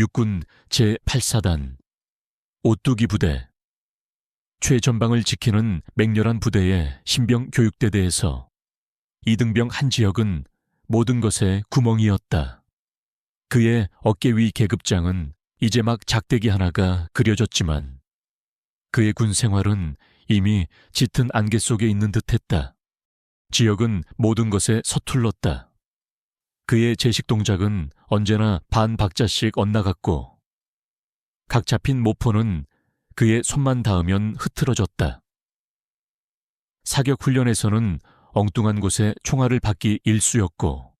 육군 제8사단 오뚜기 부대 최전방을 지키는 맹렬한 부대의 신병 교육대대에서 이등병 한지혁은 모든 것에 구멍이었다. 그의 어깨 위 계급장은 이제 막 작대기 하나가 그려졌지만 그의 군 생활은 이미 짙은 안개 속에 있는 듯했다. 지혁은 모든 것에 서툴렀다. 그의 제식 동작은 언제나 반 박자씩 엇나갔고 각 잡힌 모포는 그의 손만 닿으면 흐트러졌다. 사격 훈련에서는 엉뚱한 곳에 총알을 받기 일쑤였고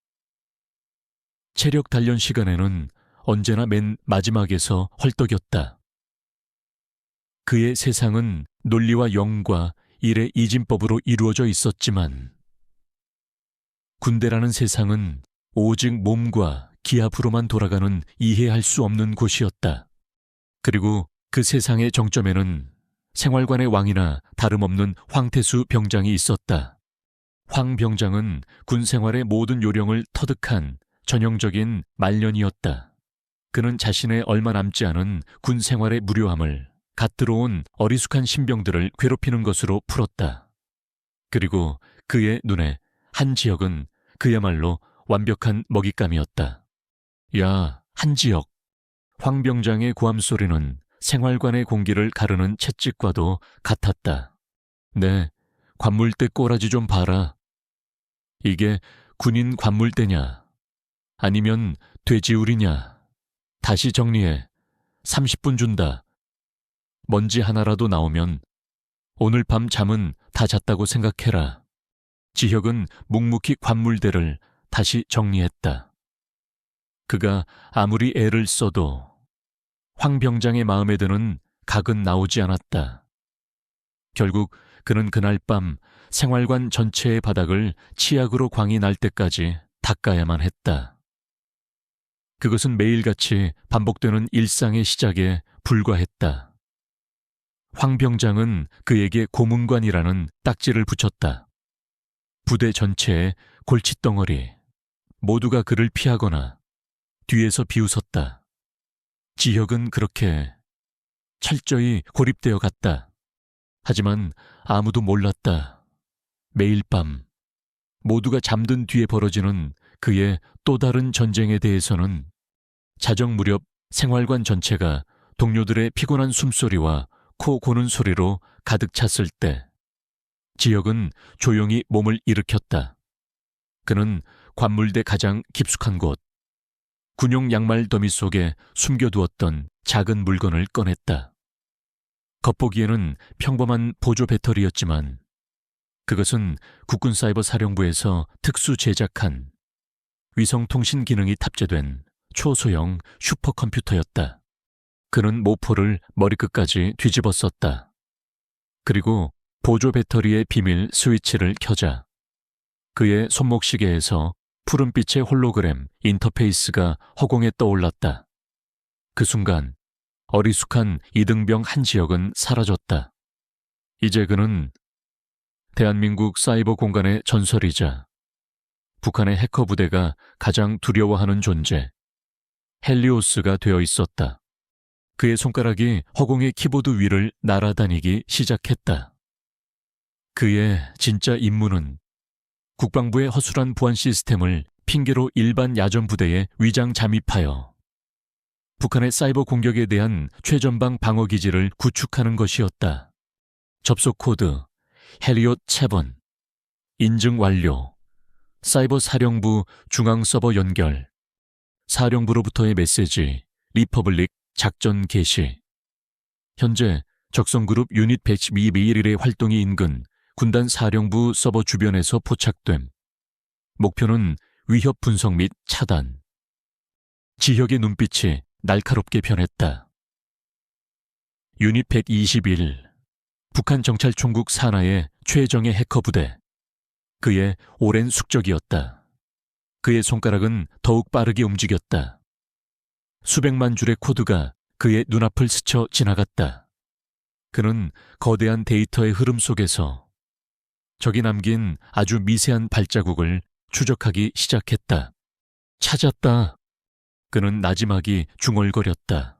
체력 단련 시간에는 언제나 맨 마지막에서 헐떡였다. 그의 세상은 논리와 영과 일의 이진법으로 이루어져 있었지만 군대라는 세상은 오직 몸과 기압으로만 돌아가는 이해할 수 없는 곳이었다. 그리고 그 세상의 정점에는 생활관의 왕이나 다름없는 황태수 병장이 있었다. 황 병장은 군 생활의 모든 요령을 터득한 전형적인 말년이었다. 그는 자신의 얼마 남지 않은 군 생활의 무료함을 갓 들어온 어리숙한 신병들을 괴롭히는 것으로 풀었다. 그리고 그의 눈에 한지혁은 그야말로 완벽한 먹잇감이었다. 야, 한지혁. 황 병장의 고함 소리는 생활관의 공기를 가르는 채찍과도 같았다. 네, 관물대 꼬라지 좀 봐라. 이게 군인 관물대냐? 아니면 돼지우리냐? 다시 정리해. 30분 준다. 먼지 하나라도 나오면 오늘 밤 잠은 다 잤다고 생각해라. 지혁은 묵묵히 관물대를 다시 정리했다. 그가 아무리 애를 써도 황 병장의 마음에 드는 각은 나오지 않았다. 결국 그는 그날 밤 생활관 전체의 바닥을 치약으로 광이 날 때까지 닦아야만 했다. 그것은 매일같이 반복되는 일상의 시작에 불과했다. 황 병장은 그에게 고문관이라는 딱지를 붙였다. 부대 전체에 골칫덩어리, 모두가 그를 피하거나 뒤에서 비웃었다. 지혁은 그렇게 철저히 고립되어 갔다. 하지만 아무도 몰랐다. 매일 밤 모두가 잠든 뒤에 벌어지는 그의 또 다른 전쟁에 대해서는 자정 무렵 생활관 전체가 동료들의 피곤한 숨소리와 코 고는 소리로 가득 찼을 때 지혁은 조용히 몸을 일으켰다. 그는 관물대 가장 깊숙한 곳, 군용 양말 더미 속에 숨겨두었던 작은 물건을 꺼냈다. 겉보기에는 평범한 보조 배터리였지만 그것은 국군사이버사령부에서 특수 제작한 위성통신 기능이 탑재된 초소형 슈퍼컴퓨터였다. 그는 모포를 머리끝까지 뒤집었었다. 그리고 보조 배터리의 비밀 스위치를 켜자 그의 손목시계에서 푸른빛의 홀로그램 인터페이스가 허공에 떠올랐다. 그 순간 어리숙한 이등병 한지혁은 사라졌다. 이제 그는 대한민국 사이버 공간의 전설이자 북한의 해커 부대가 가장 두려워하는 존재, 헬리오스가 되어 있었다. 그의 손가락이 허공의 키보드 위를 날아다니기 시작했다. 그의 진짜 임무는 국방부의 허술한 보안 시스템을 핑계로 일반 야전 부대에 위장 잠입하여 북한의 사이버 공격에 대한 최전방 방어 기지를 구축하는 것이었다. 접속 코드 해리엇 7, 인증 완료, 사이버 사령부 중앙 서버 연결, 사령부로부터의 메시지 리퍼블릭 작전 개시. 현재 적성그룹 유닛 112 활동이 인근 군단 사령부 서버 주변에서 포착됨. 목표는 위협 분석 및 차단. 지혁의 눈빛이 날카롭게 변했다. 유닛 121, 북한 정찰총국 산하의 최정예 해커 부대. 그의 오랜 숙적이었다. 그의 손가락은 더욱 빠르게 움직였다. 수백만 줄의 코드가 그의 눈앞을 스쳐 지나갔다. 그는 거대한 데이터의 흐름 속에서 적이 남긴 아주 미세한 발자국을 추적하기 시작했다. 찾았다. 그는 나지막이 중얼거렸다.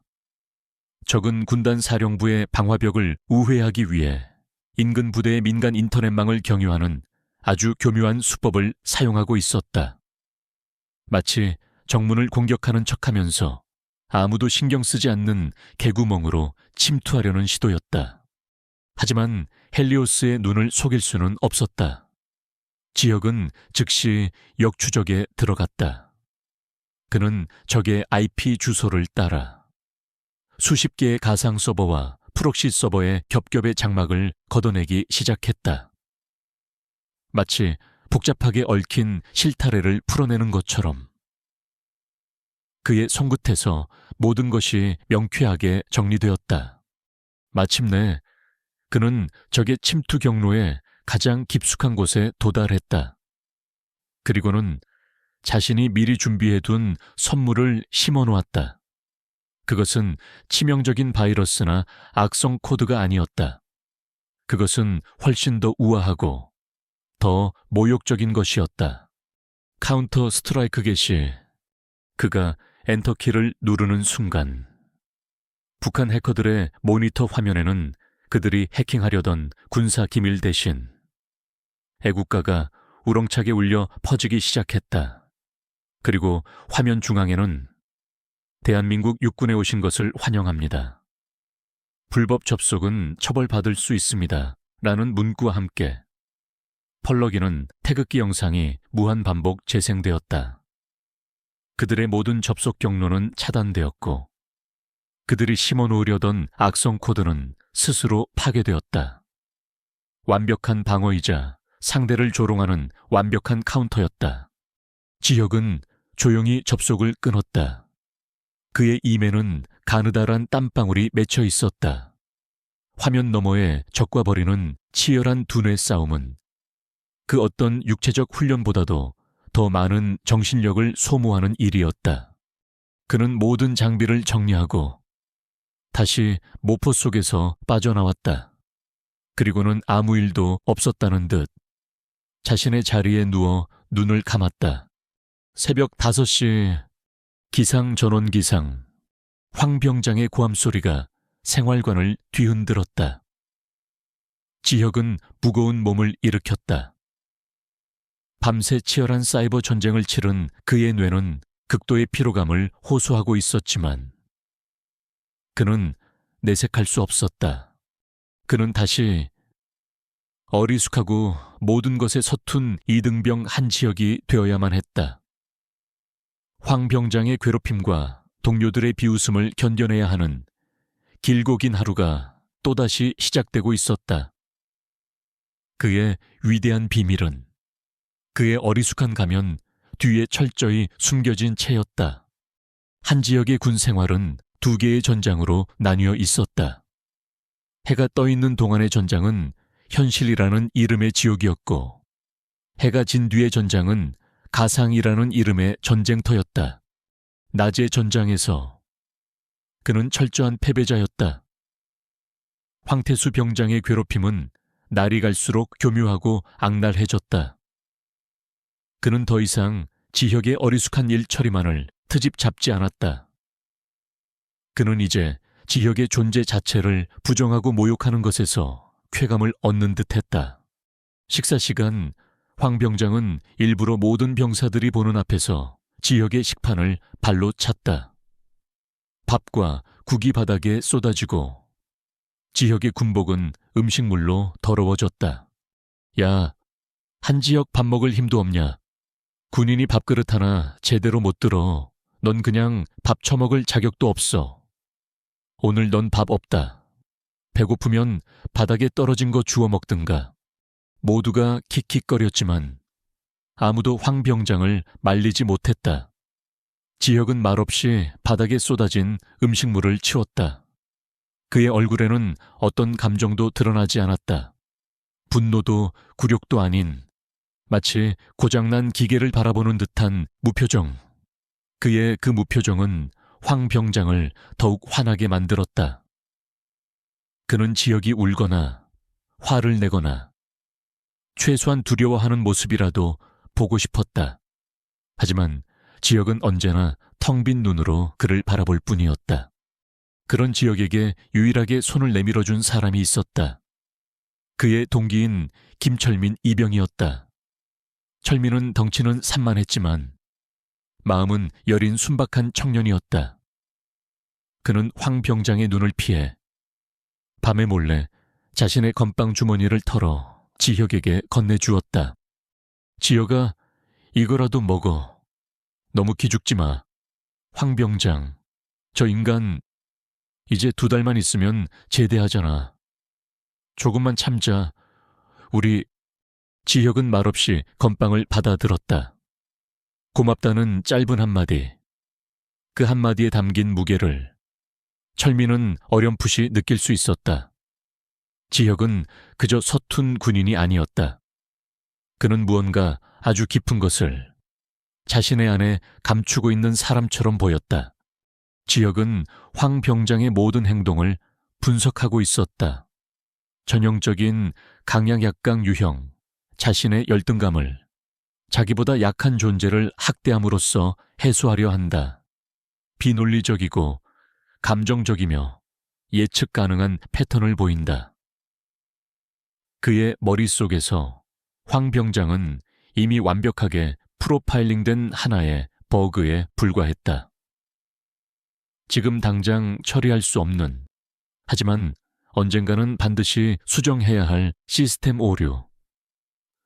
적은 군단 사령부의 방화벽을 우회하기 위해 인근 부대의 민간 인터넷망을 경유하는 아주 교묘한 수법을 사용하고 있었다. 마치 정문을 공격하는 척하면서 아무도 신경 쓰지 않는 개구멍으로 침투하려는 시도였다. 하지만 헬리오스의 눈을 속일 수는 없었다. 지역은 즉시 역추적에 들어갔다. 그는 적의 IP 주소를 따라 수십 개의 가상 서버와 프록시 서버의 겹겹의 장막을 걷어내기 시작했다. 마치 복잡하게 얽힌 실타래를 풀어내는 것처럼 그의 손끝에서 모든 것이 명쾌하게 정리되었다. 마침내 그는 적의 침투 경로의 가장 깊숙한 곳에 도달했다. 그리고는 자신이 미리 준비해둔 선물을 심어놓았다. 그것은 치명적인 바이러스나 악성 코드가 아니었다. 그것은 훨씬 더 우아하고 더 모욕적인 것이었다. 카운터 스트라이크 개시. 그가 엔터키를 누르는 순간 북한 해커들의 모니터 화면에는 그들이 해킹하려던 군사 기밀 대신 애국가가 우렁차게 울려 퍼지기 시작했다. 그리고 화면 중앙에는 대한민국 육군에 오신 것을 환영합니다. 불법 접속은 처벌받을 수 있습니다. 라는 문구와 함께 펄럭이는 태극기 영상이 무한 반복 재생되었다. 그들의 모든 접속 경로는 차단되었고 그들이 심어놓으려던 악성 코드는 스스로 파괴되었다. 완벽한 방어이자 상대를 조롱하는 완벽한 카운터였다. 지혁은 조용히 접속을 끊었다. 그의 임에는 가느다란 땀방울이 맺혀 있었다. 화면 너머에 적과 벌이는 치열한 두뇌 싸움은 그 어떤 육체적 훈련보다도 더 많은 정신력을 소모하는 일이었다. 그는 모든 장비를 정리하고 다시 모포 속에서 빠져나왔다. 그리고는 아무 일도 없었다는 듯 자신의 자리에 누워 눈을 감았다. 새벽 5시 기상 전원 기상. 황병장의 고함 소리가 생활관을 뒤흔들었다. 지혁은 무거운 몸을 일으켰다. 밤새 치열한 사이버 전쟁을 치른 그의 뇌는 극도의 피로감을 호소하고 있었지만 그는 내색할 수 없었다. 그는 다시 어리숙하고 모든 것에 서툰 이등병 한지혁이 되어야만 했다. 황병장의 괴롭힘과 동료들의 비웃음을 견뎌내야 하는 길고 긴 하루가 또다시 시작되고 있었다. 그의 위대한 비밀은 그의 어리숙한 가면 뒤에 철저히 숨겨진 채였다. 한지혁의 군 생활은 2개의 전장으로 나뉘어 있었다. 해가 떠 있는 동안의 전장은 현실이라는 이름의 지옥이었고 해가 진 뒤의 전장은 가상이라는 이름의 전쟁터였다. 낮의 전장에서 그는 철저한 패배자였다. 황태수 병장의 괴롭힘은 날이 갈수록 교묘하고 악랄해졌다. 그는 더 이상 지혁의 어리숙한 일 처리만을 트집 잡지 않았다. 그는 이제 지혁의 존재 자체를 부정하고 모욕하는 것에서 쾌감을 얻는 듯했다. 식사 시간 황 병장은 일부러 모든 병사들이 보는 앞에서 지혁의 식판을 발로 찼다. 밥과 국이 바닥에 쏟아지고 지혁의 군복은 음식물로 더러워졌다. 야, 한지혁 밥 먹을 힘도 없냐? 군인이 밥그릇 하나 제대로 못 들어. 넌 그냥 밥 처먹을 자격도 없어. 오늘 넌 밥 없다. 배고프면 바닥에 떨어진 거 주워 먹든가. 모두가 킥킥거렸지만 아무도 황 병장을 말리지 못했다. 지혁은 말없이 바닥에 쏟아진 음식물을 치웠다. 그의 얼굴에는 어떤 감정도 드러나지 않았다. 분노도 굴욕도 아닌 마치 고장난 기계를 바라보는 듯한 무표정. 그의 그 무표정은 황 병장을 더욱 화나게 만들었다. 그는 지혁이 울거나 화를 내거나 최소한 두려워하는 모습이라도 보고 싶었다. 하지만 지혁은 언제나 텅 빈 눈으로 그를 바라볼 뿐이었다. 그런 지혁에게 유일하게 손을 내밀어준 사람이 있었다. 그의 동기인 김철민 이병이었다. 철민은 덩치는 산만했지만 마음은 여린 순박한 청년이었다. 그는 황 병장의 눈을 피해 밤에 몰래 자신의 건빵 주머니를 털어 지혁에게 건네주었다. 지혁아, 이거라도 먹어. 너무 기죽지 마. 황 병장, 저 인간 이제 2달만 있으면 제대하잖아. 조금만 참자. 우리... 지혁은 말없이 건빵을 받아들었다. 고맙다는 짧은 한마디. 그 한마디에 담긴 무게를 철민은 어렴풋이 느낄 수 있었다. 지혁은 그저 서툰 군인이 아니었다. 그는 무언가 아주 깊은 것을 자신의 안에 감추고 있는 사람처럼 보였다. 지혁은 황 병장의 모든 행동을 분석하고 있었다. 전형적인 강약약강 유형, 자신의 열등감을 자기보다 약한 존재를 학대함으로써 해소하려 한다. 비논리적이고 감정적이며 예측 가능한 패턴을 보인다. 그의 머릿속에서 황 병장은 이미 완벽하게 프로파일링된 하나의 버그에 불과했다. 지금 당장 처리할 수 없는, 하지만 언젠가는 반드시 수정해야 할 시스템 오류.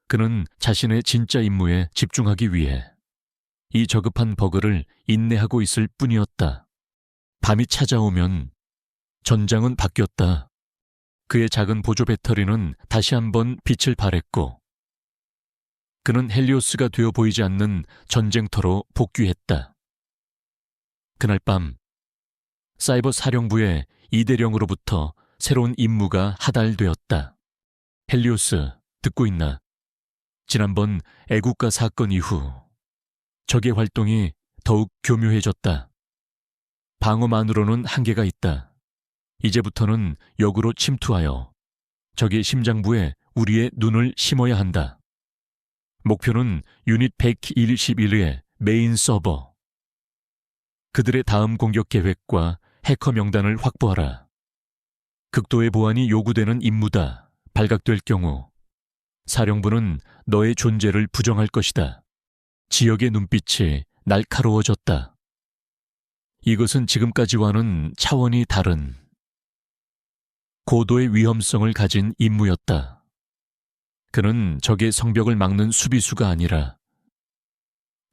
그는 자신의 진짜 임무에 집중하기 위해 이 저급한 버그를 인내하고 있을 뿐이었다. 밤이 찾아오면 전장은 바뀌었다. 그의 작은 보조 배터리는 다시 한번 빛을 발했고 그는 헬리오스가 되어 보이지 않는 전쟁터로 복귀했다. 그날 밤 사이버 사령부의 이대령으로부터 새로운 임무가 하달되었다. 헬리오스, 듣고 있나? 지난번 애국가 사건 이후 적의 활동이 더욱 교묘해졌다. 방어만으로는 한계가 있다. 이제부터는 역으로 침투하여 적의 심장부에 우리의 눈을 심어야 한다. 목표는 유닛 121의 메인 서버. 그들의 다음 공격 계획과 해커 명단을 확보하라. 극도의 보안이 요구되는 임무다. 발각될 경우 사령부는 너의 존재를 부정할 것이다. 지역의 눈빛이 날카로워졌다. 이것은 지금까지와는 차원이 다른 고도의 위험성을 가진 임무였다. 그는 적의 성벽을 막는 수비수가 아니라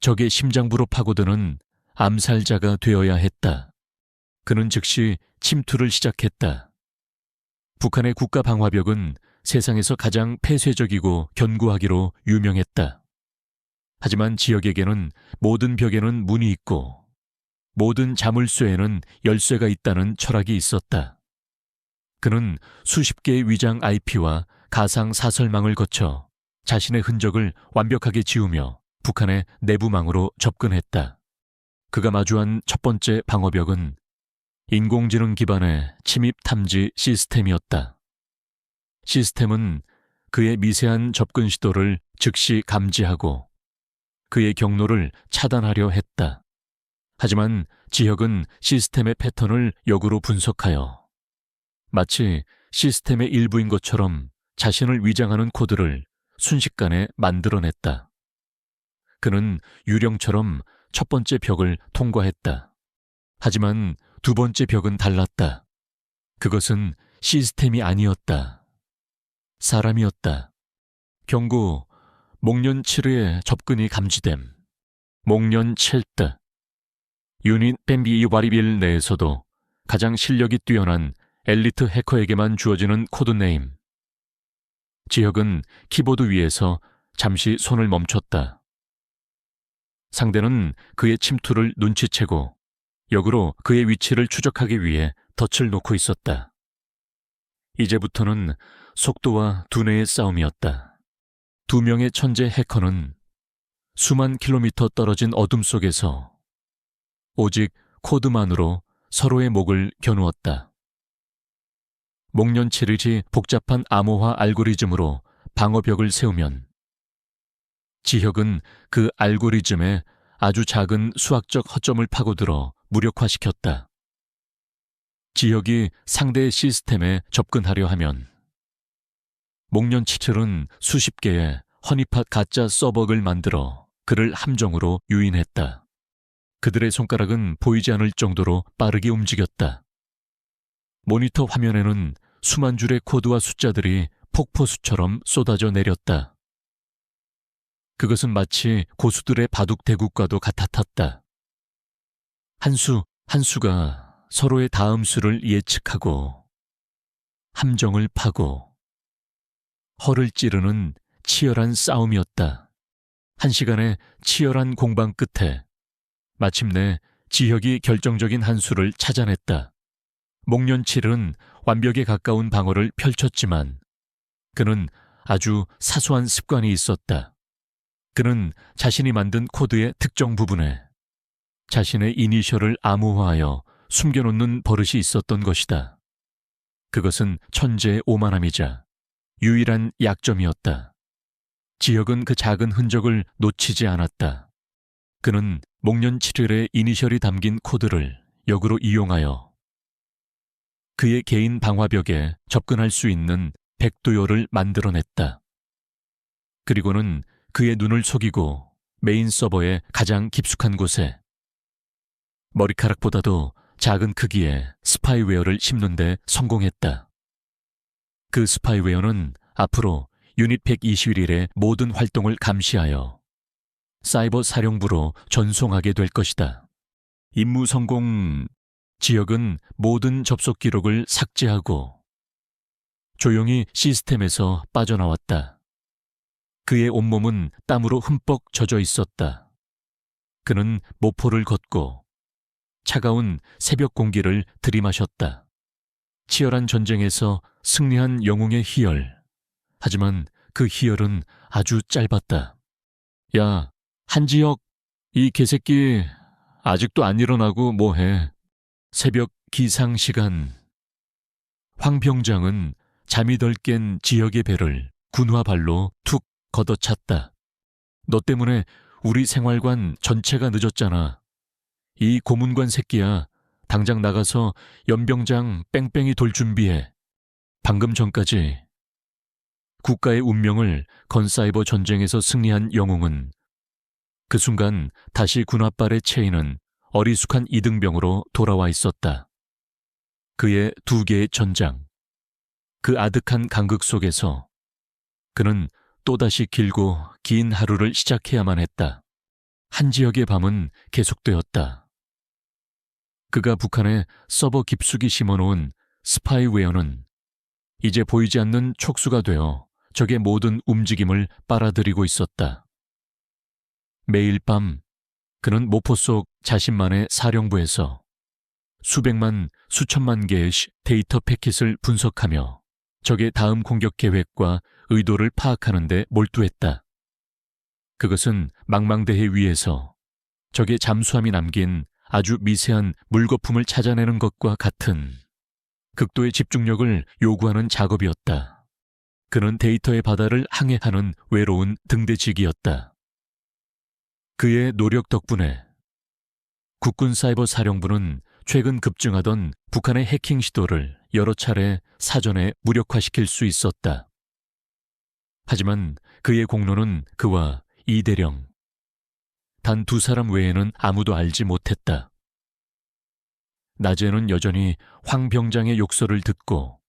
적의 심장부로 파고드는 암살자가 되어야 했다. 그는 즉시 침투를 시작했다. 북한의 국가방화벽은 세상에서 가장 폐쇄적이고 견고하기로 유명했다. 하지만 지역에게는 모든 벽에는 문이 있고 모든 자물쇠에는 열쇠가 있다는 철학이 있었다. 그는 수십 개의 위장 IP와 가상 사설망을 거쳐 자신의 흔적을 완벽하게 지우며 북한의 내부망으로 접근했다. 그가 마주한 첫 번째 방어벽은 인공지능 기반의 침입 탐지 시스템이었다. 시스템은 그의 미세한 접근 시도를 즉시 감지하고 그의 경로를 차단하려 했다. 하지만 지혁은 시스템의 패턴을 역으로 분석하여 마치 시스템의 일부인 것처럼 자신을 위장하는 코드를 순식간에 만들어냈다. 그는 유령처럼 첫 번째 벽을 통과했다. 하지만 두 번째 벽은 달랐다. 그것은 시스템이 아니었다. 사람이었다. 경고, 목련 7의 접근이 감지됨. 목련 7드. 유닛 뱀비 와리빌 내에서도 가장 실력이 뛰어난 엘리트 해커에게만 주어지는 코드네임. 지혁은 키보드 위에서 잠시 손을 멈췄다. 상대는 그의 침투를 눈치채고 역으로 그의 위치를 추적하기 위해 덫을 놓고 있었다. 이제부터는 속도와 두뇌의 싸움이었다. 두 명의 천재 해커는 수만 킬로미터 떨어진 어둠 속에서 오직 코드만으로 서로의 목을 겨누었다. 목련칠일이 복잡한 암호화 알고리즘으로 방어벽을 세우면 지혁은 그 알고리즘에 아주 작은 수학적 허점을 파고들어 무력화시켰다. 지역이 상대의 시스템에 접근하려 하면 목련777은 수십 개의 허니팟 가짜 서버를 만들어 그를 함정으로 유인했다. 그들의 손가락은 보이지 않을 정도로 빠르게 움직였다. 모니터 화면에는 수만 줄의 코드와 숫자들이 폭포수처럼 쏟아져 내렸다. 그것은 마치 고수들의 바둑 대국과도 같았다. 한 수 한 수가 서로의 다음 수를 예측하고 함정을 파고 허를 찌르는 치열한 싸움이었다. 1시간의 치열한 공방 끝에 마침내 지혁이 결정적인 한 수를 찾아냈다. 목련7은 완벽에 가까운 방어를 펼쳤지만 그는 아주 사소한 습관이 있었다. 그는 자신이 만든 코드의 특정 부분에 자신의 이니셜을 암호화하여 숨겨놓는 버릇이 있었던 것이다. 그것은 천재의 오만함이자 유일한 약점이었다. 지혁은 그 작은 흔적을 놓치지 않았다. 그는 목련7일의 이니셜이 담긴 코드를 역으로 이용하여 그의 개인 방화벽에 접근할 수 있는 백도열을 만들어냈다. 그리고는 그의 눈을 속이고 메인 서버의 가장 깊숙한 곳에 머리카락보다도 작은 크기의 스파이웨어를 심는 데 성공했다. 그 스파이웨어는 앞으로 유닛 121의 모든 활동을 감시하여 사이버 사령부로 전송하게 될 것이다. 임무 성공. 지역은 모든 접속 기록을 삭제하고 조용히 시스템에서 빠져나왔다. 그의 온몸은 땀으로 흠뻑 젖어 있었다. 그는 모포를 걷고 차가운 새벽 공기를 들이마셨다. 치열한 전쟁에서 승리한 영웅의 희열. 하지만 그 희열은 아주 짧았다. 야, 한지혁, 이 개새끼 아직도 안 일어나고 뭐해. 새벽 기상 시간. 황 병장은 잠이 덜 깬 지혁의 배를 군화발로 툭 걷어찼다. 너 때문에 우리 생활관 전체가 늦었잖아. 이 고문관 새끼야. 당장 나가서 연병장 뺑뺑이 돌 준비해. 방금 전까지 국가의 운명을 건 사이버 전쟁에서 승리한 영웅은 그 순간 다시 군화발에 채이는 어리숙한 이등병으로 돌아와 있었다. 그의 2개의 전장, 그 아득한 간극 속에서 그는 또다시 길고 긴 하루를 시작해야만 했다. 한지혁의 밤은 계속되었다. 그가 북한에 서버 깊숙이 심어놓은 스파이웨어는 이제 보이지 않는 촉수가 되어 적의 모든 움직임을 빨아들이고 있었다. 매일 밤 그는 모포 속 자신만의 사령부에서 수백만, 수천만 개의 데이터 패킷을 분석하며 적의 다음 공격 계획과 의도를 파악하는 데 몰두했다. 그것은 망망대해 위에서 적의 잠수함이 남긴 아주 미세한 물거품을 찾아내는 것과 같은 극도의 집중력을 요구하는 작업이었다. 그는 데이터의 바다를 항해하는 외로운 등대지기였다. 그의 노력 덕분에 국군 사이버 사령부는 최근 급증하던 북한의 해킹 시도를 여러 차례 사전에 무력화시킬 수 있었다. 하지만 그의 공로는 그와 이대령, 단 2사람 외에는 아무도 알지 못했다. 낮에는 여전히 황 병장의 욕설을 듣고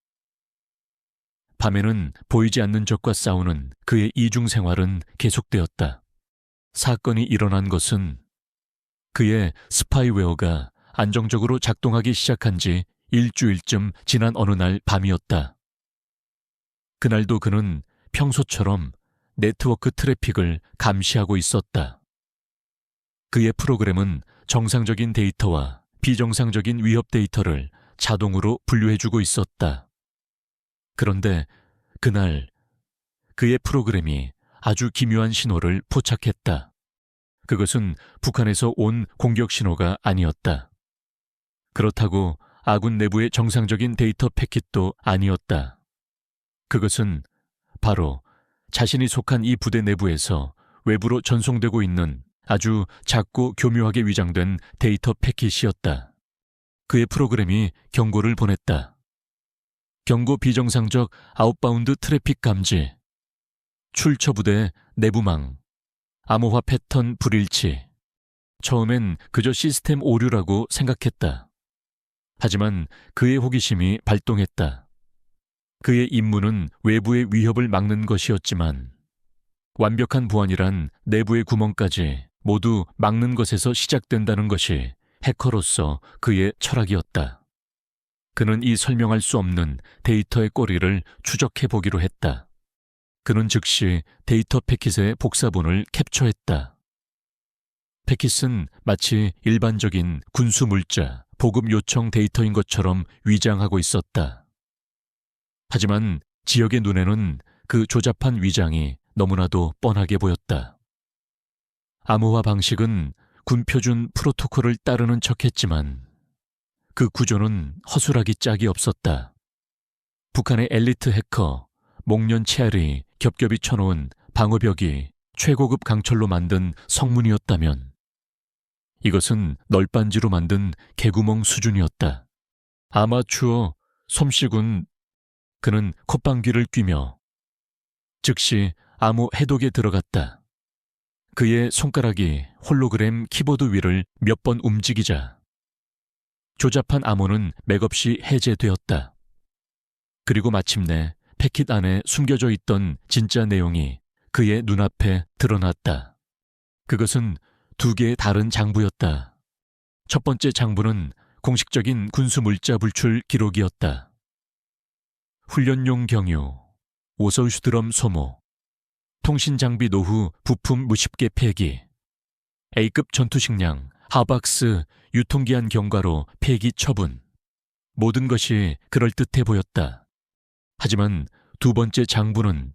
밤에는 보이지 않는 적과 싸우는 그의 이중 생활은 계속되었다. 사건이 일어난 것은 그의 스파이웨어가 안정적으로 작동하기 시작한 지 일주일쯤 지난 어느 날 밤이었다. 그날도 그는 평소처럼 네트워크 트래픽을 감시하고 있었다. 그의 프로그램은 정상적인 데이터와 비정상적인 위협 데이터를 자동으로 분류해주고 있었다. 그런데 그날 그의 프로그램이 아주 기묘한 신호를 포착했다. 그것은 북한에서 온 공격 신호가 아니었다. 그렇다고 아군 내부의 정상적인 데이터 패킷도 아니었다. 그것은 바로 자신이 속한 이 부대 내부에서 외부로 전송되고 있는 아주 작고 교묘하게 위장된 데이터 패킷이었다. 그의 프로그램이 경고를 보냈다. 경고 비정상적 아웃바운드 트래픽 감지, 출처 부대 내부망, 암호화 패턴 불일치. 처음엔 그저 시스템 오류라고 생각했다. 하지만 그의 호기심이 발동했다. 그의 임무는 외부의 위협을 막는 것이었지만 완벽한 보안이란 내부의 구멍까지 모두 막는 것에서 시작된다는 것이 해커로서 그의 철학이었다. 그는 이 설명할 수 없는 데이터의 꼬리를 추적해 보기로 했다. 그는 즉시 데이터 패킷의 복사본을 캡처했다. 패킷은 마치 일반적인 군수 물자, 보급 요청 데이터인 것처럼 위장하고 있었다. 하지만 지역의 눈에는 그 조잡한 위장이 너무나도 뻔하게 보였다. 암호화 방식은 군 표준 프로토콜을 따르는 척했지만 그 구조는 허술하기 짝이 없었다. 북한의 엘리트 해커, 목련 채알이 겹겹이 쳐놓은 방어벽이 최고급 강철로 만든 성문이었다면 이것은 널빤지로 만든 개구멍 수준이었다. 아마추어 솜씨군. 그는 콧방귀를 뀌며 즉시 암호 해독에 들어갔다. 그의 손가락이 홀로그램 키보드 위를 몇 번 움직이자 조잡한 암호는 맥없이 해제되었다. 그리고 마침내 패킷 안에 숨겨져 있던 진짜 내용이 그의 눈앞에 드러났다. 그것은 두 개의 다른 장부였다. 첫 번째 장부는 공식적인 군수 물자 불출 기록이었다. 훈련용 경유, 오서슈드럼 소모, 통신장비 노후 부품 무십개 폐기, A급 전투식량, 하박스 유통기한 경과로 폐기 처분. 모든 것이 그럴듯해 보였다. 하지만 두 번째 장부는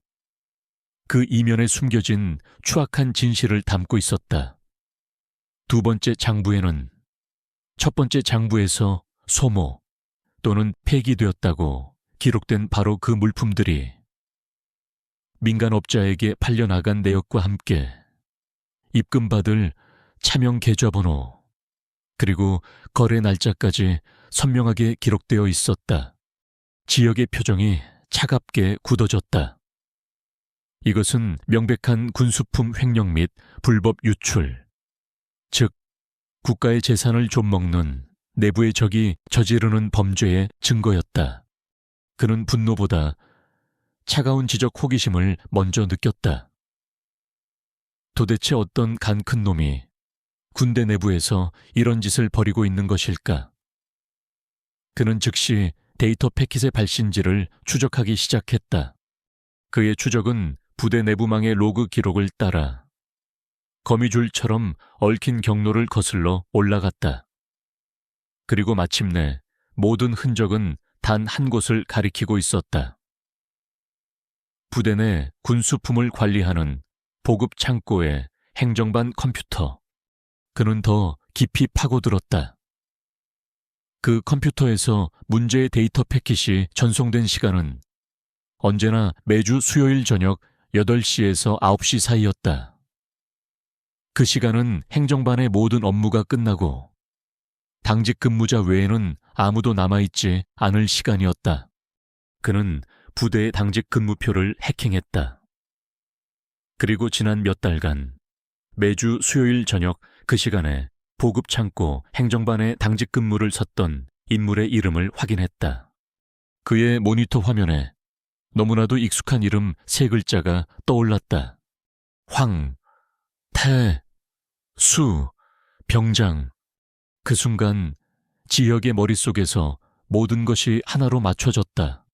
그 이면에 숨겨진 추악한 진실을 담고 있었다. 두 번째 장부에는 첫 번째 장부에서 소모 또는 폐기되었다고 기록된 바로 그 물품들이 민간업자에게 팔려나간 내역과 함께 입금받을 차명 계좌번호 그리고 거래 날짜까지 선명하게 기록되어 있었다. 지역의 표정이 차갑게 굳어졌다. 이것은 명백한 군수품 횡령 및 불법 유출, 즉 국가의 재산을 좀먹는 내부의 적이 저지르는 범죄의 증거였다. 그는 분노보다 차가운 지적 호기심을 먼저 느꼈다. 도대체 어떤 간 큰 놈이 군대 내부에서 이런 짓을 벌이고 있는 것일까? 그는 즉시 데이터 패킷의 발신지를 추적하기 시작했다. 그의 추적은 부대 내부망의 로그 기록을 따라 거미줄처럼 얽힌 경로를 거슬러 올라갔다. 그리고 마침내 모든 흔적은 단 한 곳을 가리키고 있었다. 부대 내 군수품을 관리하는 보급 창고의 행정반 컴퓨터. 그는 더 깊이 파고들었다. 그 컴퓨터에서 문제의 데이터 패킷이 전송된 시간은 언제나 매주 수요일 저녁 8시에서 9시 사이였다. 그 시간은 행정반의 모든 업무가 끝나고 당직 근무자 외에는 아무도 남아있지 않을 시간이었다. 그는 부대의 당직 근무표를 해킹했다. 그리고 지난 몇 달간 매주 수요일 저녁 그 시간에 보급창고 행정반의 당직 근무를 섰던 인물의 이름을 확인했다. 그의 모니터 화면에 너무나도 익숙한 이름 3글자가 떠올랐다. 황, 태, 수, 병장. 그 순간 지혁의 머릿속에서 모든 것이 하나로 맞춰졌다.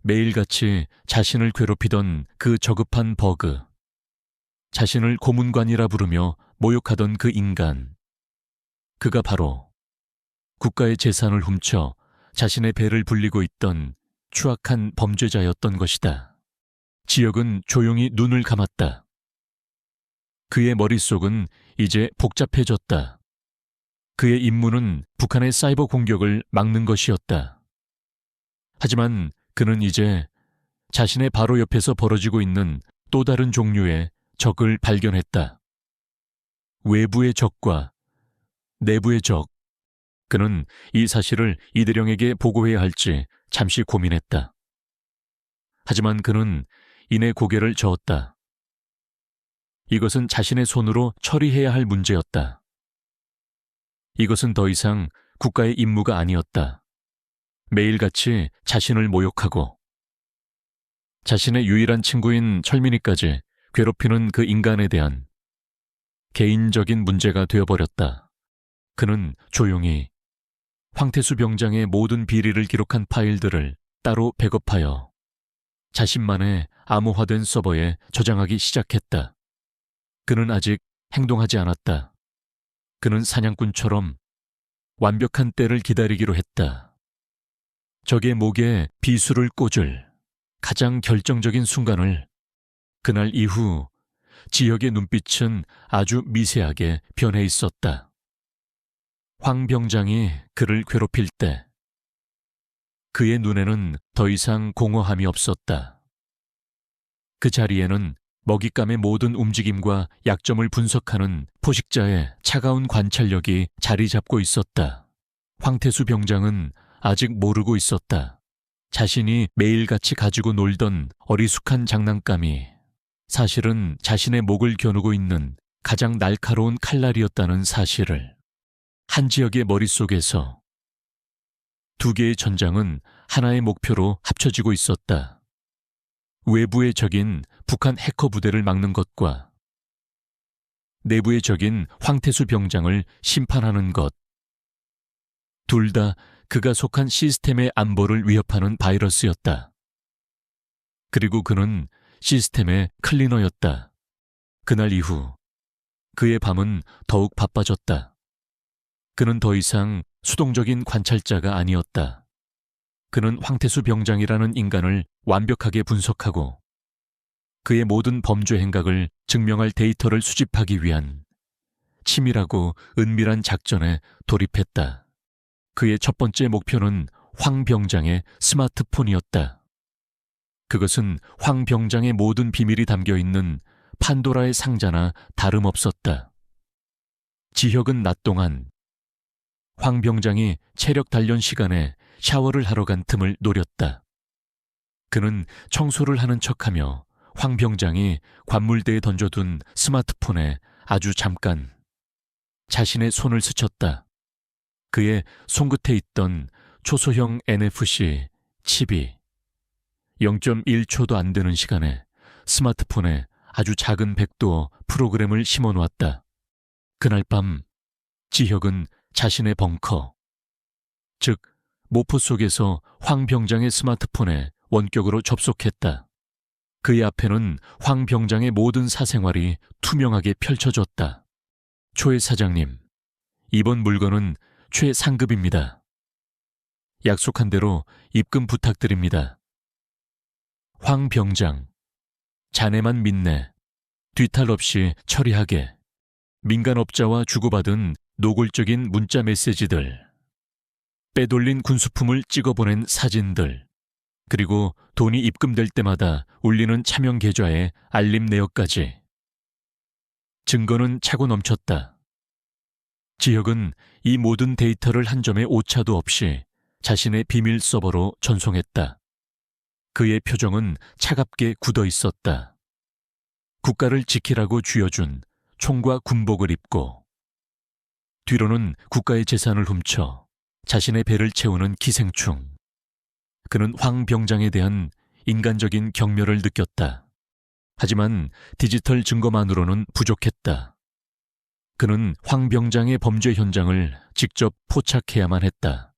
매일같이 자신을 괴롭히던 그 저급한 버그, 자신을 고문관이라 부르며 모욕하던 그 인간, 그가 바로 국가의 재산을 훔쳐 자신의 배를 불리고 있던 추악한 범죄자였던 것이다. 지혁은 조용히 눈을 감았다. 그의 머릿속은 이제 복잡해졌다. 그의 임무는 북한의 사이버 공격을 막는 것이었다. 하지만 그는 이제 자신의 바로 옆에서 벌어지고 있는 또 다른 종류의 적을 발견했다. 외부의 적과 내부의 적. 그는 이 사실을 이대령에게 보고해야 할지 잠시 고민했다. 하지만 그는 이내 고개를 저었다. 이것은 자신의 손으로 처리해야 할 문제였다. 이것은 더 이상 국가의 임무가 아니었다. 매일같이 자신을 모욕하고 자신의 유일한 친구인 철민이까지 괴롭히는 그 인간에 대한 개인적인 문제가 되어버렸다. 그는 조용히 황태수 병장의 모든 비리를 기록한 파일들을 따로 백업하여 자신만의 암호화된 서버에 저장하기 시작했다. 그는 아직 행동하지 않았다. 그는 사냥꾼처럼 완벽한 때를 기다리기로 했다. 적의 목에 비수를 꽂을 가장 결정적인 순간을 그날 이후 지혁의 눈빛은 아주 미세하게 변해 있었다. 황 병장이 그를 괴롭힐 때 그의 눈에는 더 이상 공허함이 없었다. 그 자리에는 먹잇감의 모든 움직임과 약점을 분석하는 포식자의 차가운 관찰력이 자리 잡고 있었다. 황태수 병장은 아직 모르고 있었다. 자신이 매일같이 가지고 놀던 어리숙한 장난감이 사실은 자신의 목을 겨누고 있는 가장 날카로운 칼날이었다는 사실을. 한 지역의 머릿속에서 두 개의 전장은 하나의 목표로 합쳐지고 있었다. 외부의 적인 북한 해커 부대를 막는 것과 내부의 적인 황태수 병장을 심판하는 것. 둘 다 그가 속한 시스템의 안보를 위협하는 바이러스였다. 그리고 그는 시스템의 클리너였다. 그날 이후 그의 밤은 더욱 바빠졌다. 그는 더 이상 수동적인 관찰자가 아니었다. 그는 황태수 병장이라는 인간을 완벽하게 분석하고 그의 모든 범죄 행각을 증명할 데이터를 수집하기 위한 치밀하고 은밀한 작전에 돌입했다. 그의 첫 번째 목표는 황 병장의 스마트폰이었다. 그것은 황 병장의 모든 비밀이 담겨 있는 판도라의 상자나 다름없었다. 지혁은 낮 동안 황 병장이 체력 단련 시간에 샤워를 하러 간 틈을 노렸다. 그는 청소를 하는 척하며 황 병장이 관물대에 던져둔 스마트폰에 아주 잠깐 자신의 손을 스쳤다. 그의 손끝에 있던 초소형 NFC 칩이 0.1초도 안 되는 시간에 스마트폰에 아주 작은 백도어 프로그램을 심어놓았다. 그날 밤 지혁은 자신의 벙커, 즉 모포 속에서 황 병장의 스마트폰에 원격으로 접속했다. 그의 앞에는 황 병장의 모든 사생활이 투명하게 펼쳐졌다. 초회 사장님, 이번 물건은 최상급입니다. 약속한 대로 입금 부탁드립니다. 황 병장, 자네만 믿네. 뒤탈 없이 처리하게. 민간업자와 주고받은 노골적인 문자 메시지들, 빼돌린 군수품을 찍어보낸 사진들, 그리고 돈이 입금될 때마다 울리는 차명 계좌의 알림 내역까지. 증거는 차고 넘쳤다. 지혁은 이 모든 데이터를 한 점의 오차도 없이 자신의 비밀 서버로 전송했다. 그의 표정은 차갑게 굳어 있었다. 국가를 지키라고 쥐어준 총과 군복을 입고 뒤로는 국가의 재산을 훔쳐 자신의 배를 채우는 기생충. 그는 황 병장에 대한 인간적인 경멸을 느꼈다. 하지만 디지털 증거만으로는 부족했다. 그는 황 병장의 범죄 현장을 직접 포착해야만 했다.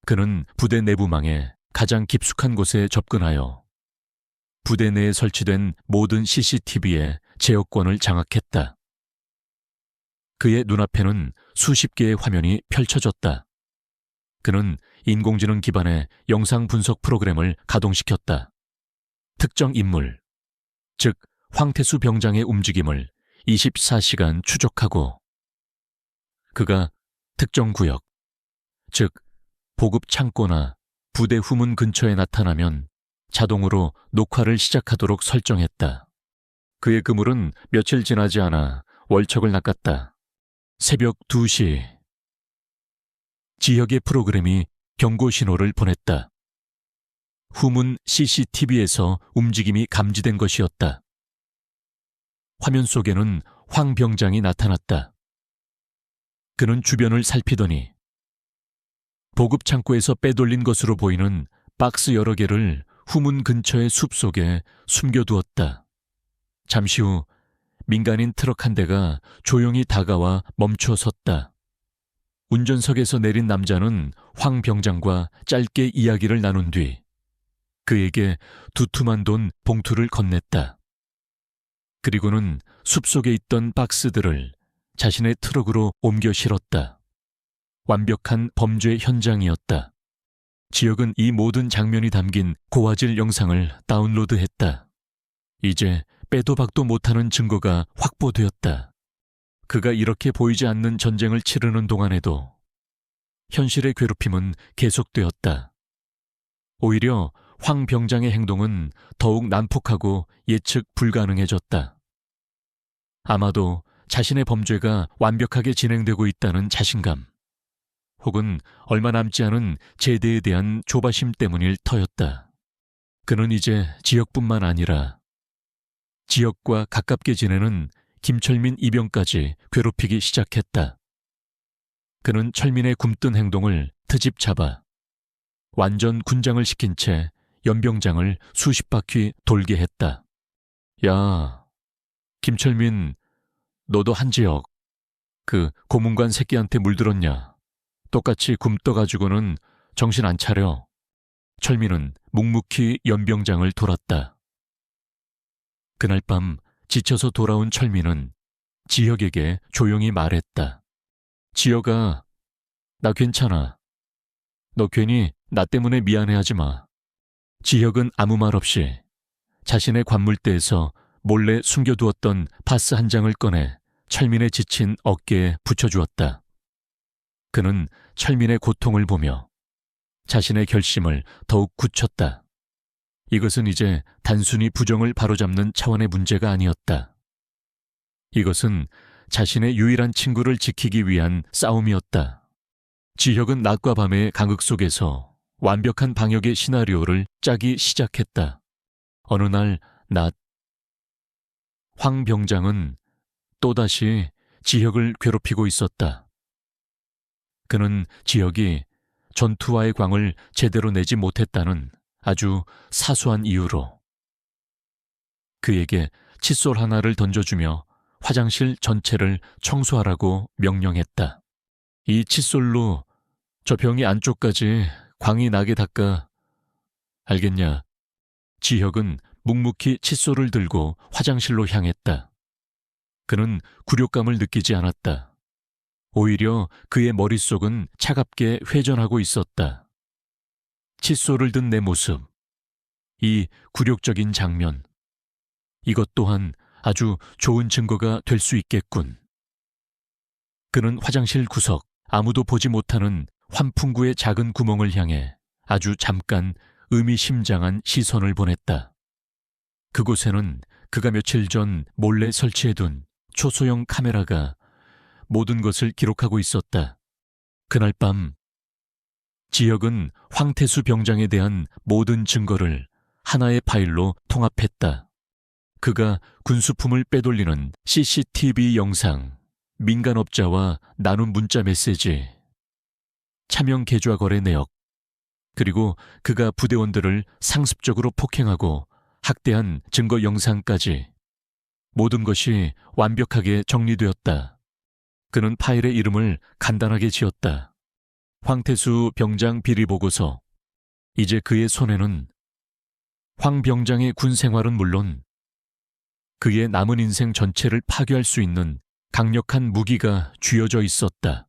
그는 부대 내부망에 가장 깊숙한 곳에 접근하여 부대 내에 설치된 모든 CCTV의 제어권을 장악했다. 그의 눈앞에는 수십 개의 화면이 펼쳐졌다. 그는 인공지능 기반의 영상 분석 프로그램을 가동시켰다. 특정 인물, 즉 황태수 병장의 움직임을 24시간 추적하고 그가 특정 구역, 즉 보급 창고나 부대 후문 근처에 나타나면 자동으로 녹화를 시작하도록 설정했다. 그의 그물은 며칠 지나지 않아 월척을 낚았다. 새벽 2시. 지역의 프로그램이 경고 신호를 보냈다. 후문 CCTV에서 움직임이 감지된 것이었다. 화면 속에는 황 병장이 나타났다. 그는 주변을 살피더니 보급 창고에서 빼돌린 것으로 보이는 박스 여러 개를 후문 근처의 숲속에 숨겨두었다. 잠시 후 민간인 트럭 한 대가 조용히 다가와 멈춰 섰다. 운전석에서 내린 남자는 황 병장과 짧게 이야기를 나눈 뒤 그에게 두툼한 돈 봉투를 건넸다. 그리고는 숲속에 있던 박스들을 자신의 트럭으로 옮겨 실었다. 완벽한 범죄 현장이었다. 지역은 이 모든 장면이 담긴 고화질 영상을 다운로드했다. 이제 빼도 박도 못하는 증거가 확보되었다. 그가 이렇게 보이지 않는 전쟁을 치르는 동안에도 현실의 괴롭힘은 계속되었다. 오히려 황 병장의 행동은 더욱 난폭하고 예측 불가능해졌다. 아마도 자신의 범죄가 완벽하게 진행되고 있다는 자신감, 혹은 얼마 남지 않은 제대에 대한 조바심 때문일 터였다. 그는 이제 지역뿐만 아니라 지역과 가깝게 지내는 김철민 이병까지 괴롭히기 시작했다. 그는 철민의 굼뜬 행동을 트집 잡아 완전 군장을 시킨 채 연병장을 수십 바퀴 돌게 했다. 야, 김철민, 너도 한지혁, 그 고문관 새끼한테 물들었냐? 똑같이 굼떠가지고는 정신 안 차려. 철민은 묵묵히 연병장을 돌았다. 그날 밤 지쳐서 돌아온 철민은 지혁에게 조용히 말했다. 지혁아, 나 괜찮아. 너 괜히 나 때문에 미안해하지 마. 지혁은 아무 말 없이 자신의 관물대에서 몰래 숨겨두었던 파스 한 장을 꺼내 철민의 지친 어깨에 붙여주었다. 그는 철민의 고통을 보며 자신의 결심을 더욱 굳혔다. 이것은 이제 단순히 부정을 바로잡는 차원의 문제가 아니었다. 이것은 자신의 유일한 친구를 지키기 위한 싸움이었다. 지혁은 낮과 밤의 간극 속에서 완벽한 방역의 시나리오를 짜기 시작했다. 어느 날 낮, 황 병장은 또다시 지혁을 괴롭히고 있었다. 그는 지혁이 전투와의 광을 제대로 내지 못했다는 아주 사소한 이유로 그에게 칫솔 하나를 던져주며 화장실 전체를 청소하라고 명령했다. 이 칫솔로 저 병이 안쪽까지 광이 나게 닦아. 알겠냐? 지혁은 묵묵히 칫솔을 들고 화장실로 향했다. 그는 굴욕감을 느끼지 않았다. 오히려 그의 머릿속은 차갑게 회전하고 있었다. 칫솔을 든 내 모습, 이 굴욕적인 장면, 이것 또한 아주 좋은 증거가 될 수 있겠군. 그는 화장실 구석, 아무도 보지 못하는 환풍구의 작은 구멍을 향해 아주 잠깐 의미심장한 시선을 보냈다. 그곳에는 그가 며칠 전 몰래 설치해둔 초소형 카메라가 모든 것을 기록하고 있었다. 그날 밤 지혁은 황태수 병장에 대한 모든 증거를 하나의 파일로 통합했다. 그가 군수품을 빼돌리는 CCTV 영상, 민간업자와 나눈 문자 메시지, 차명 계좌 거래 내역, 그리고 그가 부대원들을 상습적으로 폭행하고 학대한 증거 영상까지 모든 것이 완벽하게 정리되었다. 그는 파일의 이름을 간단하게 지었다. 황태수 병장 비리 보고서. 이제 그의 손에는 황 병장의 군 생활은 물론 그의 남은 인생 전체를 파괴할 수 있는 강력한 무기가 쥐어져 있었다.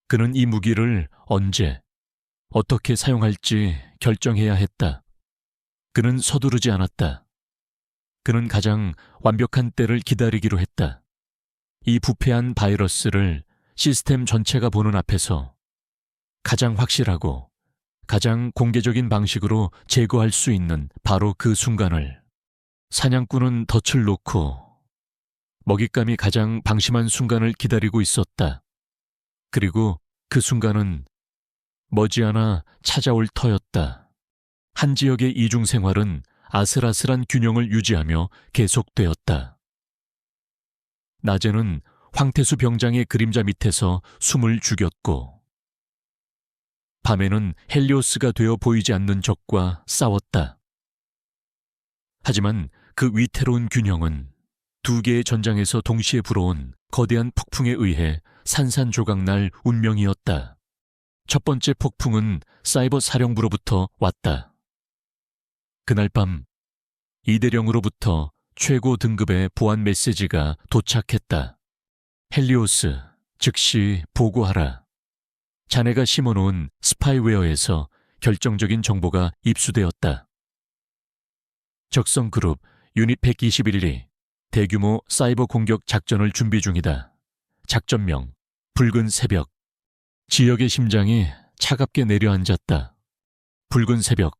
그는 이 무기를 언제, 어떻게 사용할지 결정해야 했다. 그는 서두르지 않았다. 그는 가장 완벽한 때를 기다리기로 했다. 이 부패한 바이러스를 시스템 전체가 보는 앞에서 가장 확실하고 가장 공개적인 방식으로 제거할 수 있는 바로 그 순간을 사냥꾼은 덫을 놓고 먹잇감이 가장 방심한 순간을 기다리고 있었다. 그리고 그 순간은 머지않아 찾아올 터였다. 한 지역의 이중생활은 아슬아슬한 균형을 유지하며 계속되었다. 낮에는 황태수 병장의 그림자 밑에서 숨을 죽였고, 밤에는 헬리오스가 되어 보이지 않는 적과 싸웠다. 하지만 그 위태로운 균형은 두 개의 전장에서 동시에 불어온 거대한 폭풍에 의해 산산조각날 운명이었다. 첫 번째 폭풍은 사이버 사령부로부터 왔다. 그날 밤 이대령으로부터 최고 등급의 보안 메시지가 도착했다. 헬리오스, 즉시 보고하라. 자네가 심어놓은 스파이웨어에서 결정적인 정보가 입수되었다. 적성그룹 유닛 121이 대규모 사이버 공격 작전을 준비 중이다. 작전명, 붉은 새벽. 지역의 심장이 차갑게 내려앉았다. 붉은 새벽.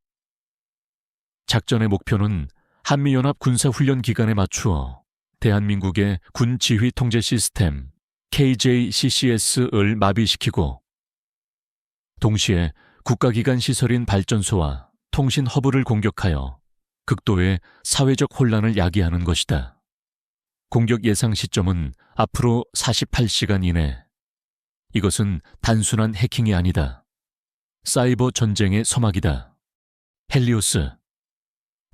작전의 목표는 한미연합 군사훈련 기간에 맞추어 대한민국의 군 지휘 통제 시스템 KJCCS를 마비시키고, 동시에 국가기관 시설인 발전소와 통신 허브를 공격하여 극도의 사회적 혼란을 야기하는 것이다. 공격 예상 시점은 앞으로 48시간 이내. 이것은 단순한 해킹이 아니다. 사이버 전쟁의 서막이다. 헬리오스,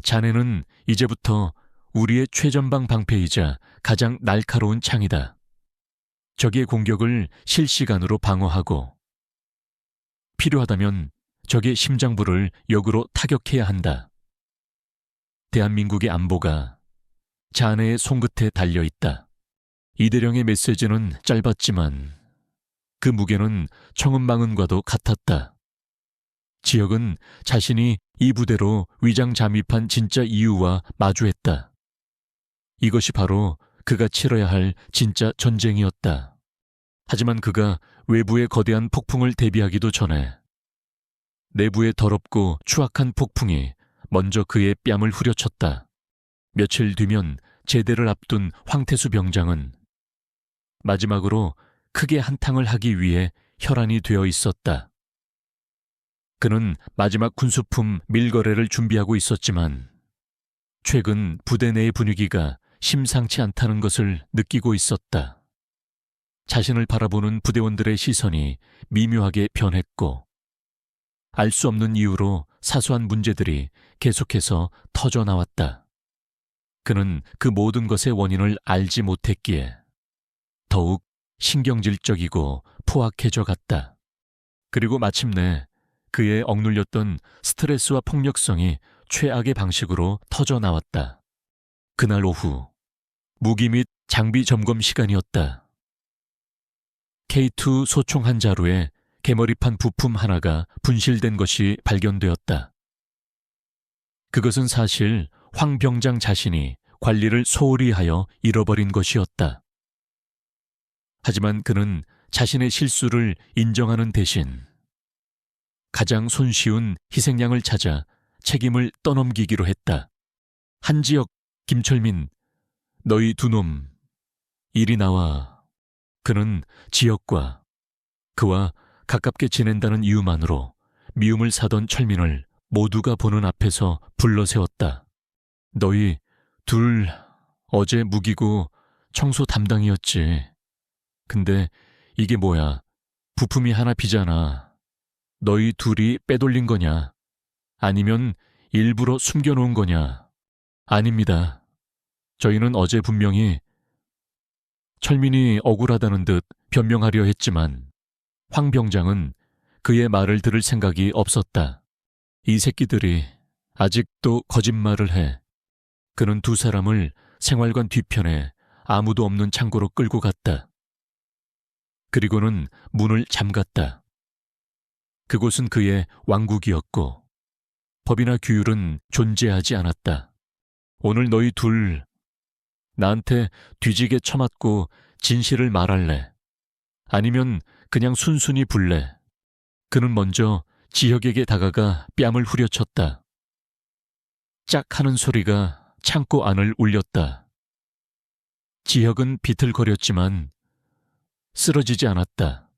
자네는 이제부터 우리의 최전방 방패이자 가장 날카로운 창이다. 적의 공격을 실시간으로 방어하고, 필요하다면 적의 심장부를 역으로 타격해야 한다. 대한민국의 안보가 자네의 손끝에 달려있다. 이대령의 메시지는 짧았지만 그 무게는 청운망은과도 같았다. 지역은 자신이 이 부대로 위장 잠입한 진짜 이유와 마주했다. 이것이 바로 그가 치러야 할 진짜 전쟁이었다. 하지만 그가 외부의 거대한 폭풍을 대비하기도 전에 내부의 더럽고 추악한 폭풍이 먼저 그의 뺨을 후려쳤다. 며칠 뒤면 제대를 앞둔 황태수 병장은 마지막으로 크게 한탕을 하기 위해 혈안이 되어 있었다. 그는 마지막 군수품 밀거래를 준비하고 있었지만 최근 부대 내의 분위기가 심상치 않다는 것을 느끼고 있었다. 자신을 바라보는 부대원들의 시선이 미묘하게 변했고, 알 수 없는 이유로 사소한 문제들이 계속해서 터져나왔다. 그는 그 모든 것의 원인을 알지 못했기에 더욱 신경질적이고 포악해져 갔다. 그리고 마침내 그의 억눌렸던 스트레스와 폭력성이 최악의 방식으로 터져나왔다. 그날 오후, 무기 및 장비 점검 시간이었다. K2 소총 한 자루에 개머리판 부품 하나가 분실된 것이 발견되었다. 그것은 사실 황 병장 자신이 관리를 소홀히 하여 잃어버린 것이었다. 하지만 그는 자신의 실수를 인정하는 대신 가장 손쉬운 희생양을 찾아 책임을 떠넘기기로 했다. 한지혁, 김철민, 너희 두 놈, 이리 나와. 그는 지혁과 그와 가깝게 지낸다는 이유만으로 미움을 사던 철민을 모두가 보는 앞에서 불러세웠다. 너희 둘 어제 무기고 청소 담당이었지. 근데 이게 뭐야? 부품이 하나 비잖아. 너희 둘이 빼돌린 거냐? 아니면 일부러 숨겨놓은 거냐? 아닙니다. 저희는 어제 분명히 철민이 억울하다는 듯 변명하려 했지만 황 병장은 그의 말을 들을 생각이 없었다. 이 새끼들이 아직도 거짓말을 해. 그는 두 사람을 생활관 뒤편에 아무도 없는 창고로 끌고 갔다. 그리고는 문을 잠갔다. 그곳은 그의 왕국이었고 법이나 규율은 존재하지 않았다. 오늘 너희 둘 나한테 뒤지게 쳐맞고 진실을 말할래? 아니면 그냥 순순히 불래? 그는 먼저 지혁에게 다가가 뺨을 후려쳤다. 짝 하는 소리가 창고 안을 울렸다. 지혁은 비틀거렸지만 쓰러지지 않았다.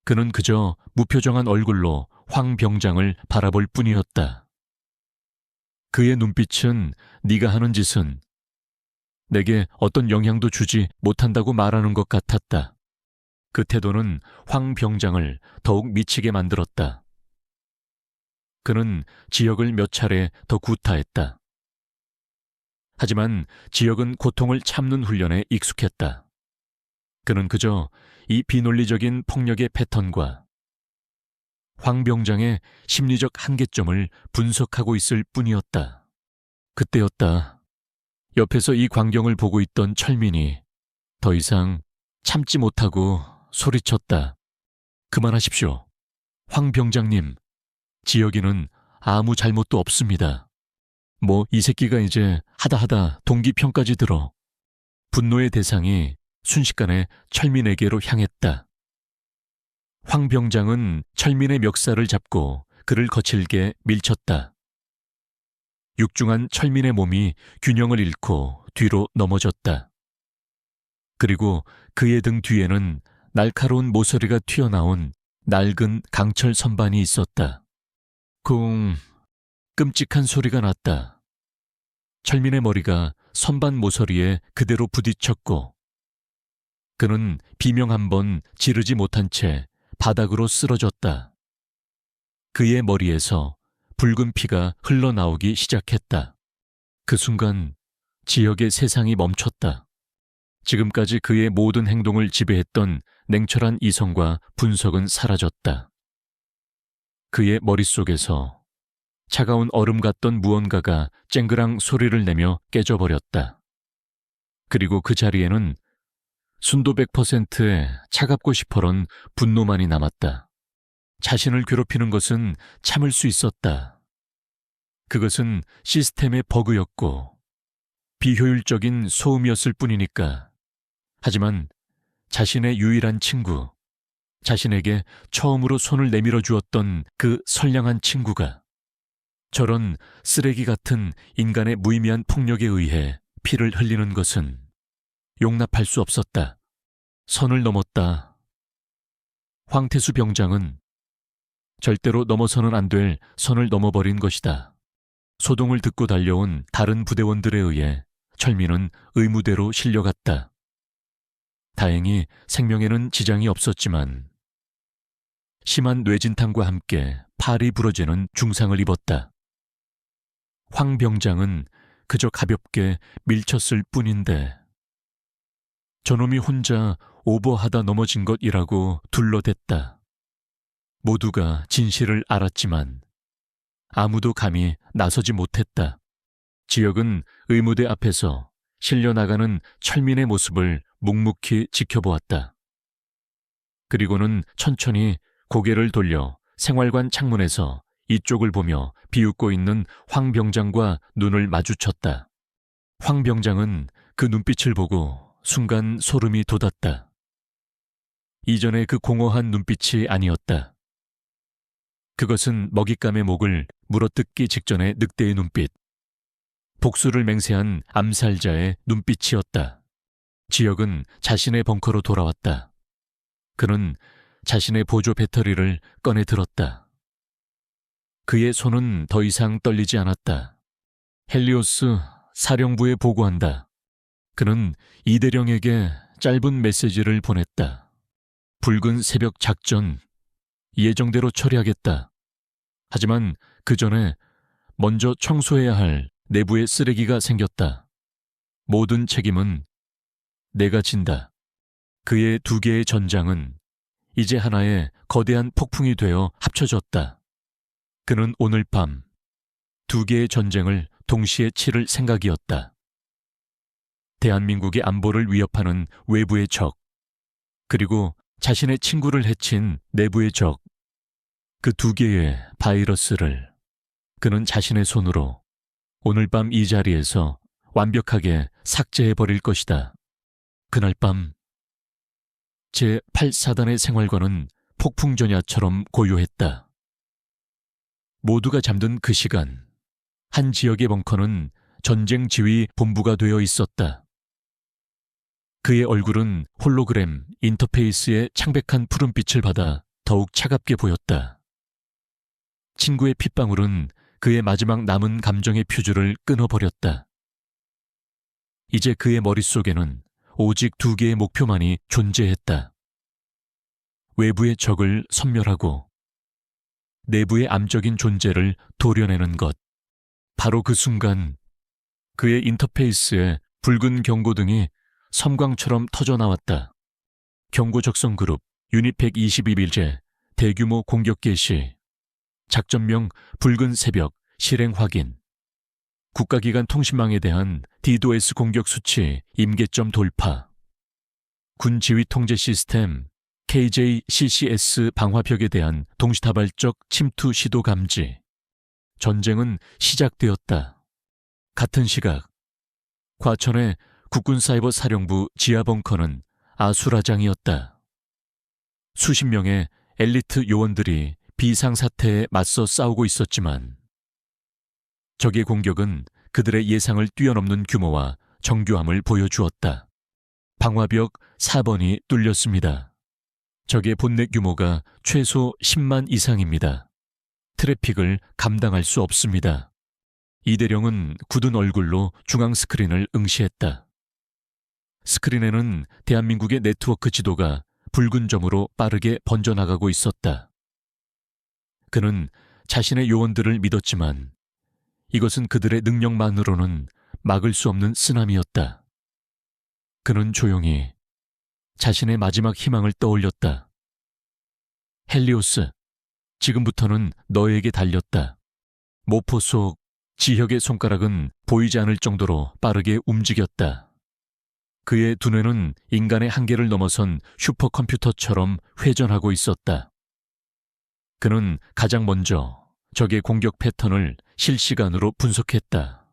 그는 그저 무표정한 얼굴로 황 병장을 바라볼 뿐이었다. 그의 눈빛은 네가 하는 짓은 내게 어떤 영향도 주지 못한다고 말하는 것 같았다. 그 태도는 황 병장을 더욱 미치게 만들었다. 그는 지혁을 몇 차례 더 구타했다. 하지만 지혁은 고통을 참는 훈련에 익숙했다. 그는 그저 이 비논리적인 폭력의 패턴과 황 병장의 심리적 한계점을 분석하고 있을 뿐이었다. 그때였다. 옆에서 이 광경을 보고 있던 철민이 더 이상 참지 못하고 소리쳤다. 그만하십시오. 황 병장님, 지혁이는 아무 잘못도 없습니다. 뭐 이 새끼가 이제 하다 동기편까지 들어. 분노의 대상이 순식간에 철민에게로 향했다. 황 병장은 철민의 멱살을 잡고 그를 거칠게 밀쳤다. 육중한 철민의 몸이 균형을 잃고 뒤로 넘어졌다. 그리고 그의 등 뒤에는 날카로운 모서리가 튀어나온 낡은 강철 선반이 있었다. 쿵, 끔찍한 소리가 났다. 철민의 머리가 선반 모서리에 그대로 부딪혔고 그는 비명 한 번 지르지 못한 채 바닥으로 쓰러졌다. 그의 머리에서 붉은 피가 흘러나오기 시작했다. 그 순간 지혁의 세상이 멈췄다. 지금까지 그의 모든 행동을 지배했던 냉철한 이성과 분석은 사라졌다. 그의 머릿속에서 차가운 얼음 같던 무언가가 쨍그랑 소리를 내며 깨져버렸다. 그리고 그 자리에는 순도 100%의 차갑고 시퍼런 분노만이 남았다. 자신을 괴롭히는 것은 참을 수 있었다. 그것은 시스템의 버그였고 비효율적인 소음이었을 뿐이니까. 하지만 자신의 유일한 친구, 자신에게 처음으로 손을 내밀어 주었던 그 선량한 친구가 저런 쓰레기 같은 인간의 무의미한 폭력에 의해 피를 흘리는 것은 용납할 수 없었다. 선을 넘었다. 황태수 병장은 절대로 넘어서는 안 될 선을 넘어버린 것이다. 소동을 듣고 달려온 다른 부대원들에 의해 철민은 의무대로 실려갔다. 다행히 생명에는 지장이 없었지만 심한 뇌진탕과 함께 팔이 부러지는 중상을 입었다. 황 병장은 그저 가볍게 밀쳤을 뿐인데 저놈이 혼자 오버하다 넘어진 것이라고 둘러댔다. 모두가 진실을 알았지만 아무도 감히 나서지 못했다. 지혁은 의무대 앞에서 실려나가는 철민의 모습을 묵묵히 지켜보았다. 그리고는 천천히 고개를 돌려 생활관 창문에서 이쪽을 보며 비웃고 있는 황 병장과 눈을 마주쳤다. 황 병장은 그 눈빛을 보고 순간 소름이 돋았다. 이전의 그 공허한 눈빛이 아니었다. 그것은 먹잇감의 목을 물어뜯기 직전의 늑대의 눈빛, 복수를 맹세한 암살자의 눈빛이었다. 지혁은 자신의 벙커로 돌아왔다. 그는 자신의 보조 배터리를 꺼내 들었다. 그의 손은 더 이상 떨리지 않았다. 헬리오스 사령부에 보고한다. 그는 이대령에게 짧은 메시지를 보냈다. 붉은 새벽 작전, 예정대로 처리하겠다. 하지만 그 전에 먼저 청소해야 할 내부의 쓰레기가 생겼다. 모든 책임은 내가 진다. 그의 두 개의 전장은 이제 하나의 거대한 폭풍이 되어 합쳐졌다. 그는 오늘 밤 두 개의 전쟁을 동시에 치를 생각이었다. 대한민국의 안보를 위협하는 외부의 적, 그리고 자신의 친구를 해친 내부의 적, 그 두 개의 바이러스를 그는 자신의 손으로 오늘 밤 이 자리에서 완벽하게 삭제해버릴 것이다. 그날 밤 제8사단의 생활관은 폭풍전야처럼 고요했다. 모두가 잠든 그 시간, 한 지역의 벙커는 전쟁 지휘 본부가 되어 있었다. 그의 얼굴은 홀로그램 인터페이스의 창백한 푸른빛을 받아 더욱 차갑게 보였다. 친구의 핏방울은 그의 마지막 남은 감정의 퓨즈를 끊어버렸다. 이제 그의 머릿속에는 오직 두 개의 목표만이 존재했다. 외부의 적을 섬멸하고 내부의 암적인 존재를 도려내는 것. 바로 그 순간 그의 인터페이스에 붉은 경고등이 섬광처럼 터져나왔다. 경고 적성 그룹 유닛 122일제 대규모 공격 개시. 작전명 붉은 새벽 실행 확인. 국가기관 통신망에 대한 DDoS 공격 수치 임계점 돌파. 군 지휘 통제 시스템 KJCCS 방화벽에 대한 동시다발적 침투 시도 감지. 전쟁은 시작되었다. 같은 시각 과천의 국군사이버 사령부 지하 벙커는 아수라장이었다. 수십 명의 엘리트 요원들이 비상사태에 맞서 싸우고 있었지만 적의 공격은 그들의 예상을 뛰어넘는 규모와 정교함을 보여주었다. 방화벽 4번이 뚫렸습니다. 적의 본넷 규모가 최소 10만 이상입니다. 트래픽을 감당할 수 없습니다. 이대령은 굳은 얼굴로 중앙 스크린을 응시했다. 스크린에는 대한민국의 네트워크 지도가 붉은 점으로 빠르게 번져나가고 있었다. 그는 자신의 요원들을 믿었지만 이것은 그들의 능력만으로는 막을 수 없는 쓰나미였다. 그는 조용히 자신의 마지막 희망을 떠올렸다. 헬리오스, 지금부터는 너에게 달렸다. 모포 속 지혁의 손가락은 보이지 않을 정도로 빠르게 움직였다. 그의 두뇌는 인간의 한계를 넘어선 슈퍼컴퓨터처럼 회전하고 있었다. 그는 가장 먼저 적의 공격 패턴을 실시간으로 분석했다.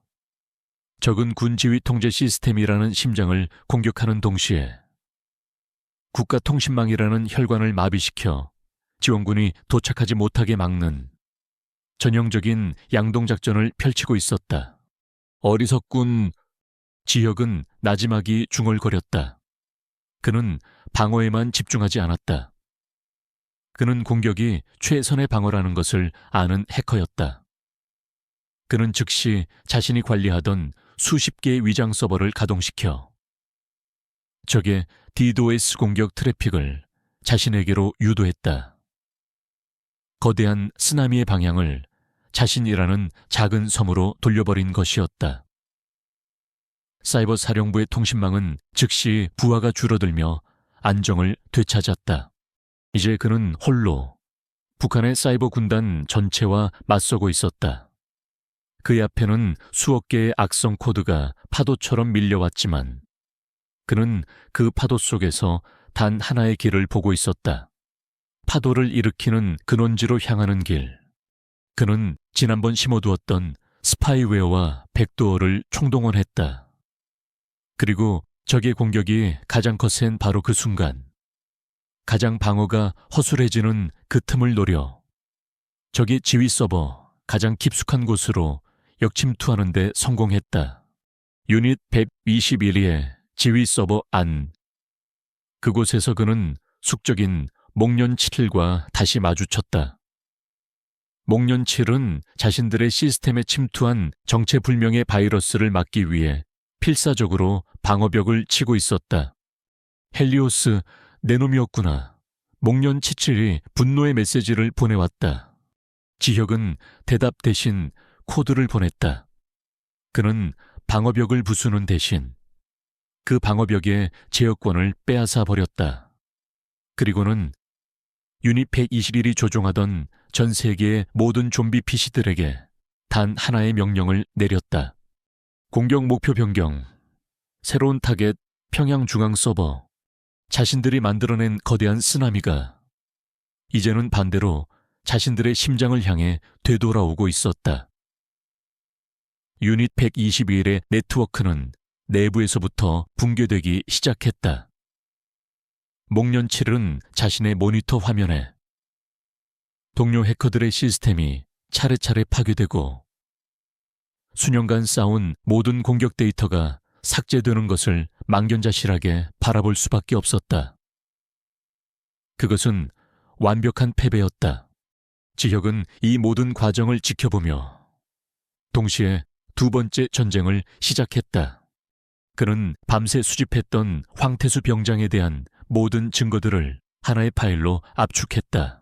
적은 군 지휘 통제 시스템이라는 심장을 공격하는 동시에 국가통신망이라는 혈관을 마비시켜 지원군이 도착하지 못하게 막는 전형적인 양동작전을 펼치고 있었다. 어리석군. 지혁은 나지막이 중얼거렸다. 그는 방어에만 집중하지 않았다. 그는 공격이 최선의 방어라는 것을 아는 해커였다. 그는 즉시 자신이 관리하던 수십 개의 위장 서버를 가동시켜 적의 DDoS 공격 트래픽을 자신에게로 유도했다. 거대한 쓰나미의 방향을 자신이라는 작은 섬으로 돌려버린 것이었다. 사이버 사령부의 통신망은 즉시 부하가 줄어들며 안정을 되찾았다. 이제 그는 홀로 북한의 사이버 군단 전체와 맞서고 있었다. 그의 앞에는 수억 개의 악성 코드가 파도처럼 밀려왔지만 그는 그 파도 속에서 단 하나의 길을 보고 있었다. 파도를 일으키는 근원지로 향하는 길. 그는 지난번 심어두었던 스파이웨어와 백도어를 총동원했다. 그리고 적의 공격이 가장 거센 바로 그 순간 가장 방어가 허술해지는 그 틈을 노려 적의 지휘 서버 가장 깊숙한 곳으로 역침투하는 데 성공했다. 유닛 121의 지휘 서버 안. 그곳에서 그는 숙적인 목련 7과 다시 마주쳤다. 목련 7은 자신들의 시스템에 침투한 정체불명의 바이러스를 막기 위해 필사적으로 방어벽을 치고 있었다. 헬리오스, 내 놈이었구나. 목련 77이 분노의 메시지를 보내왔다. 지혁은 대답 대신 코드를 보냈다. 그는 방어벽을 부수는 대신 그 방어벽의 제어권을 빼앗아 버렸다. 그리고는 유닛 121이 조종하던 전 세계의 모든 좀비 PC들에게 단 하나의 명령을 내렸다. 공격 목표 변경. 새로운 타겟 평양 중앙 서버. 자신들이 만들어낸 거대한 쓰나미가 이제는 반대로 자신들의 심장을 향해 되돌아오고 있었다. 유닛 121의 네트워크는 내부에서부터 붕괴되기 시작했다. 목련 7은 자신의 모니터 화면에 동료 해커들의 시스템이 차례차례 파괴되고 수년간 쌓은 모든 공격 데이터가 삭제되는 것을 망견자실하게 바라볼 수밖에 없었다. 그것은 완벽한 패배였다. 지혁은 이 모든 과정을 지켜보며 동시에 두 번째 전쟁을 시작했다. 그는 밤새 수집했던 황태수 병장에 대한 모든 증거들을 하나의 파일로 압축했다.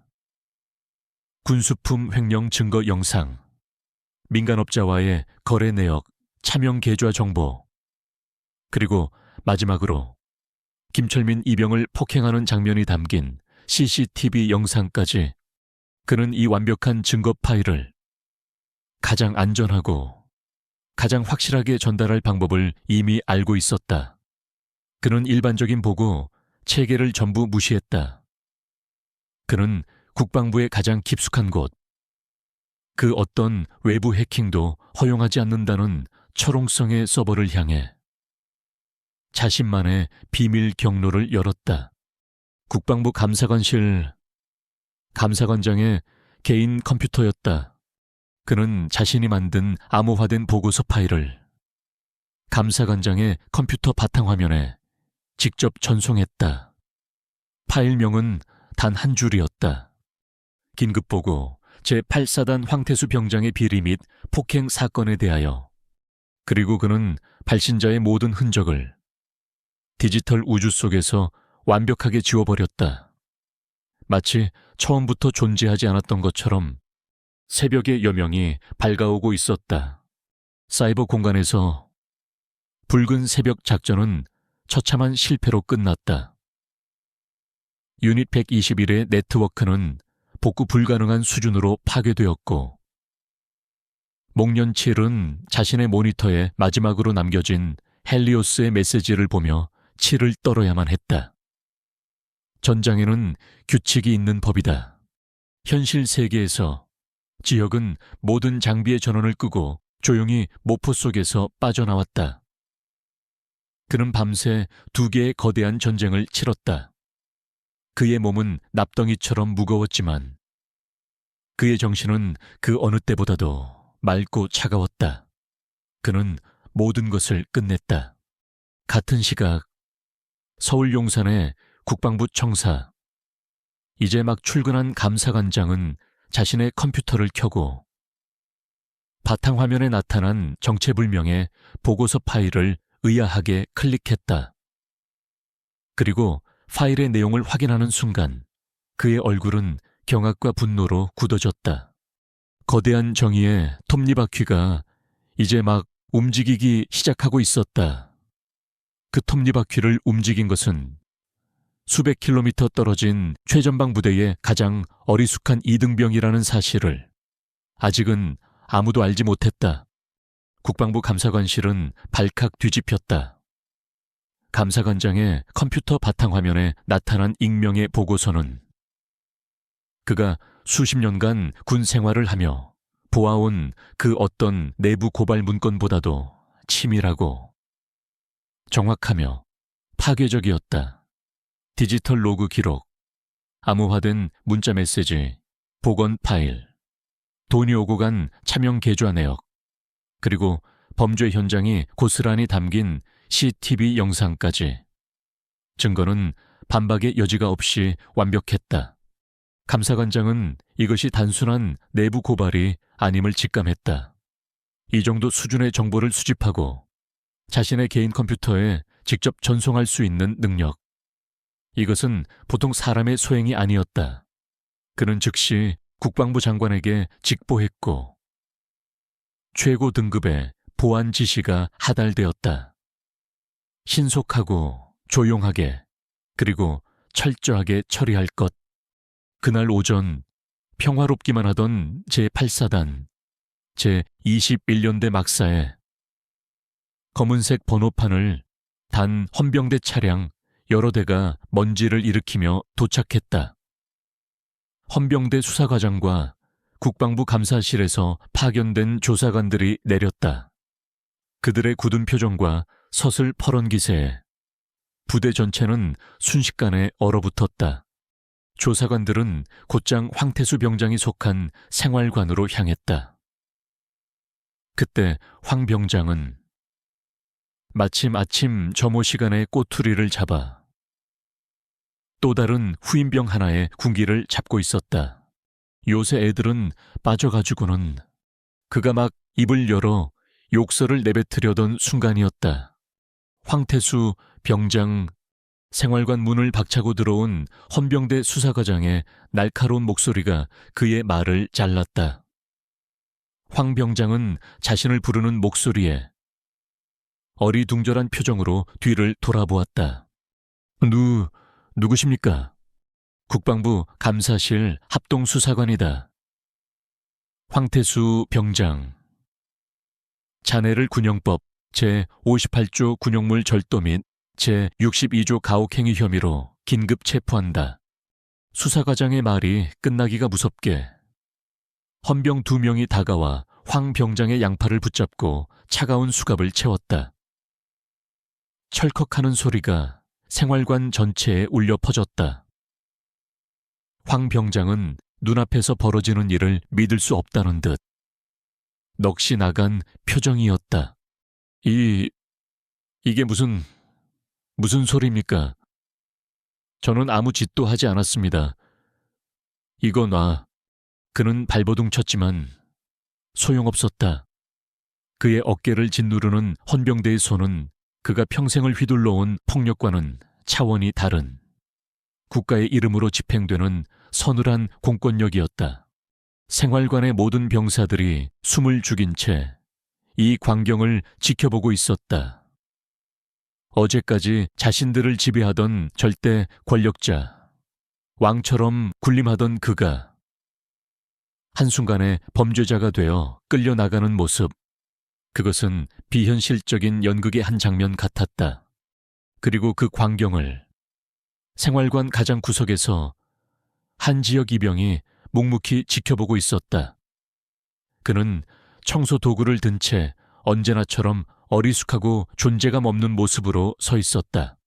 군수품 횡령 증거 영상, 민간업자와의 거래 내역, 차명 계좌 정보, 그리고 마지막으로 김철민 이병을 폭행하는 장면이 담긴 CCTV 영상까지. 그는 이 완벽한 증거 파일을 가장 안전하고 가장 확실하게 전달할 방법을 이미 알고 있었다. 그는 일반적인 보고 체계를 전부 무시했다. 그는 국방부의 가장 깊숙한 곳, 그 어떤 외부 해킹도 허용하지 않는다는 철옹성의 서버를 향해 자신만의 비밀 경로를 열었다. 국방부 감사관장의 개인 컴퓨터였다. 그는 자신이 만든 암호화된 보고서 파일을 감사관장의 컴퓨터 바탕화면에 직접 전송했다. 파일명은 단 한 줄이었다. 긴급보고 제8사단 황태수 병장의 비리 및 폭행 사건에 대하여. 그리고 그는 발신자의 모든 흔적을 디지털 우주 속에서 완벽하게 지워버렸다. 마치 처음부터 존재하지 않았던 것처럼 새벽의 여명이 밝아오고 있었다. 사이버 공간에서 붉은 새벽 작전은 처참한 실패로 끝났다. 유닛 121의 네트워크는 복구 불가능한 수준으로 파괴되었고, 목련칠은 자신의 모니터에 마지막으로 남겨진 헬리오스의 메시지를 보며 치를 떨어야만 했다. 전장에는 규칙이 있는 법이다. 현실 세계에서 지혁은 모든 장비의 전원을 끄고 조용히 모포 속에서 빠져나왔다. 그는 밤새 2개의 거대한 전쟁을 치렀다. 그의 몸은 납덩이처럼 무거웠지만 그의 정신은 그 어느 때보다도 맑고 차가웠다. 그는 모든 것을 끝냈다. 같은 시각 서울 용산의 국방부 청사, 이제 막 출근한 감사관장은 자신의 컴퓨터를 켜고 바탕화면에 나타난 정체불명의 보고서 파일을 의아하게 클릭했다. 그리고 파일의 내용을 확인하는 순간 그의 얼굴은 경악과 분노로 굳어졌다. 거대한 정의의 톱니바퀴가 이제 막 움직이기 시작하고 있었다. 그 톱니바퀴를 움직인 것은 수백 킬로미터 떨어진 최전방 부대의 가장 어리숙한 이등병이라는 사실을 아직은 아무도 알지 못했다. 국방부 감사관실은 발칵 뒤집혔다. 감사관장의 컴퓨터 바탕화면에 나타난 익명의 보고서는 그가 수십 년간 군 생활을 하며 보아온 그 어떤 내부 고발 문건보다도 치밀하고 정확하며 파괴적이었다. 디지털 로그 기록, 암호화된 문자 메시지, 복원 파일, 돈이 오고 간 차명 계좌 내역, 그리고 범죄 현장이 고스란히 담긴 CCTV 영상까지. 증거는 반박의 여지가 없이 완벽했다. 감사관장은 이것이 단순한 내부 고발이 아님을 직감했다. 이 정도 수준의 정보를 수집하고 자신의 개인 컴퓨터에 직접 전송할 수 있는 능력. 이것은 보통 사람의 소행이 아니었다. 그는 즉시 국방부 장관에게 직보했고 최고 등급의 보안 지시가 하달되었다. 신속하고 조용하게 그리고 철저하게 처리할 것. 그날 오전 평화롭기만 하던 제8사단 제21연대 막사에 검은색 번호판을 단 헌병대 차량 여러 대가 먼지를 일으키며 도착했다. 헌병대 수사과장과 국방부 감사실에서 파견된 조사관들이 내렸다. 그들의 굳은 표정과 서슬 퍼런 기세에 부대 전체는 순식간에 얼어붙었다. 조사관들은 곧장 황태수 병장이 속한 생활관으로 향했다. 그때 황 병장은 마침 아침 점호 시간에 꼬투리를 잡아 또 다른 후임병 하나의 군기를 잡고 있었다. 요새 애들은 빠져가지고는 그가 막 입을 열어 욕설을 내뱉으려던 순간이었다. 황태수 병장 생활관 문을 박차고 들어온 헌병대 수사과장의 날카로운 목소리가 그의 말을 잘랐다. 황 병장은 자신을 부르는 목소리에 어리둥절한 표정으로 뒤를 돌아보았다. 누구십니까? 국방부 감사실 합동수사관이다. 황태수 병장. 자네를 군형법 제58조 군용물 절도 및 제62조 가혹행위 혐의로 긴급 체포한다. 수사과장의 말이 끝나기가 무섭게 헌병 2명이 다가와 황 병장의 양팔을 붙잡고 차가운 수갑을 채웠다. 철컥하는 소리가 생활관 전체에 울려 퍼졌다. 황 병장은 눈앞에서 벌어지는 일을 믿을 수 없다는 듯 넋이 나간 표정이었다. 이게 무슨 소리입니까? 저는 아무 짓도 하지 않았습니다. 이거 놔. 그는 발버둥 쳤지만 소용없었다. 그의 어깨를 짓누르는 헌병대의 손은 그가 평생을 휘둘러온 폭력과는 차원이 다른 국가의 이름으로 집행되는 서늘한 공권력이었다. 생활관의 모든 병사들이 숨을 죽인 채 이 광경을 지켜보고 있었다. 어제까지 자신들을 지배하던 절대 권력자, 왕처럼 군림하던 그가 한순간에 범죄자가 되어 끌려나가는 모습, 그것은 비현실적인 연극의 한 장면 같았다. 그리고 그 광경을 생활관 가장 구석에서 한 지역 이병이 묵묵히 지켜보고 있었다. 그는 청소 도구를 든 채 언제나처럼 어리숙하고 존재감 없는 모습으로 서 있었다.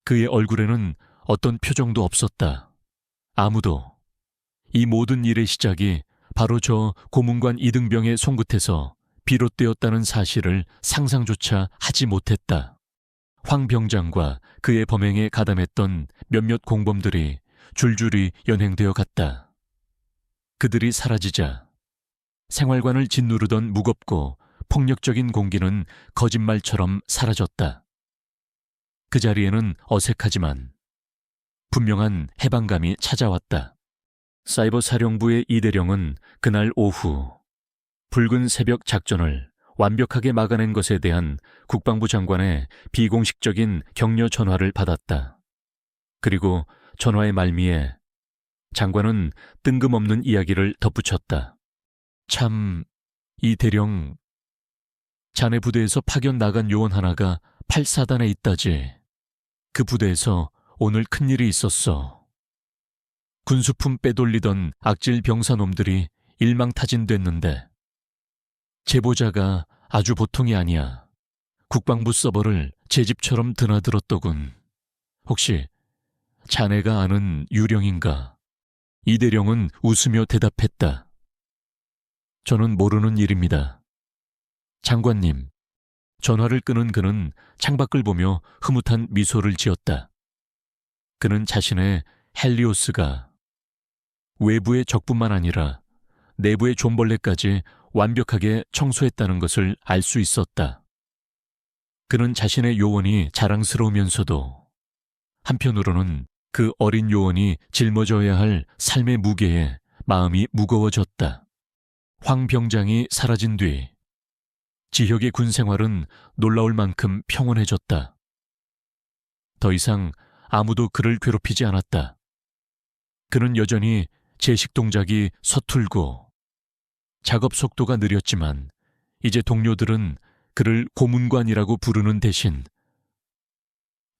그의 얼굴에는 어떤 표정도 없었다. 아무도 이 모든 일의 시작이 바로 저 고문관 이등병의 손끝에서 비롯되었다는 사실을 상상조차 하지 못했다. 황 병장과 그의 범행에 가담했던 몇몇 공범들이 줄줄이 연행되어 갔다. 그들이 사라지자 생활관을 짓누르던 무겁고 폭력적인 공기는 거짓말처럼 사라졌다. 그 자리에는 어색하지만 분명한 해방감이 찾아왔다. 사이버 사령부의 이대령은 그날 오후 붉은 새벽 작전을 완벽하게 막아낸 것에 대한 국방부 장관의 비공식적인 격려 전화를 받았다. 그리고 전화의 말미에 장관은 뜬금없는 이야기를 덧붙였다. 참, 이 대령, 자네 부대에서 파견 나간 요원 하나가 8사단에 있다지. 그 부대에서 오늘 큰일이 있었어. 군수품 빼돌리던 악질 병사놈들이 일망타진됐는데 제보자가 아주 보통이 아니야. 국방부 서버를 제 집처럼 드나들었더군. 혹시 자네가 아는 유령인가? 이대령은 웃으며 대답했다. 저는 모르는 일입니다. 장관님. 전화를 끊은 그는 창밖을 보며 흐뭇한 미소를 지었다. 그는 자신의 헬리오스가 외부의 적뿐만 아니라 내부의 존벌레까지 완벽하게 청소했다는 것을 알 수 있었다. 그는 자신의 요원이 자랑스러우면서도 한편으로는 그 어린 요원이 짊어져야 할 삶의 무게에 마음이 무거워졌다. 황 병장이 사라진 뒤 지혁의 군 생활은 놀라울 만큼 평온해졌다. 더 이상 아무도 그를 괴롭히지 않았다. 그는 여전히 제식 동작이 서툴고 작업 속도가 느렸지만 이제 동료들은 그를 고문관이라고 부르는 대신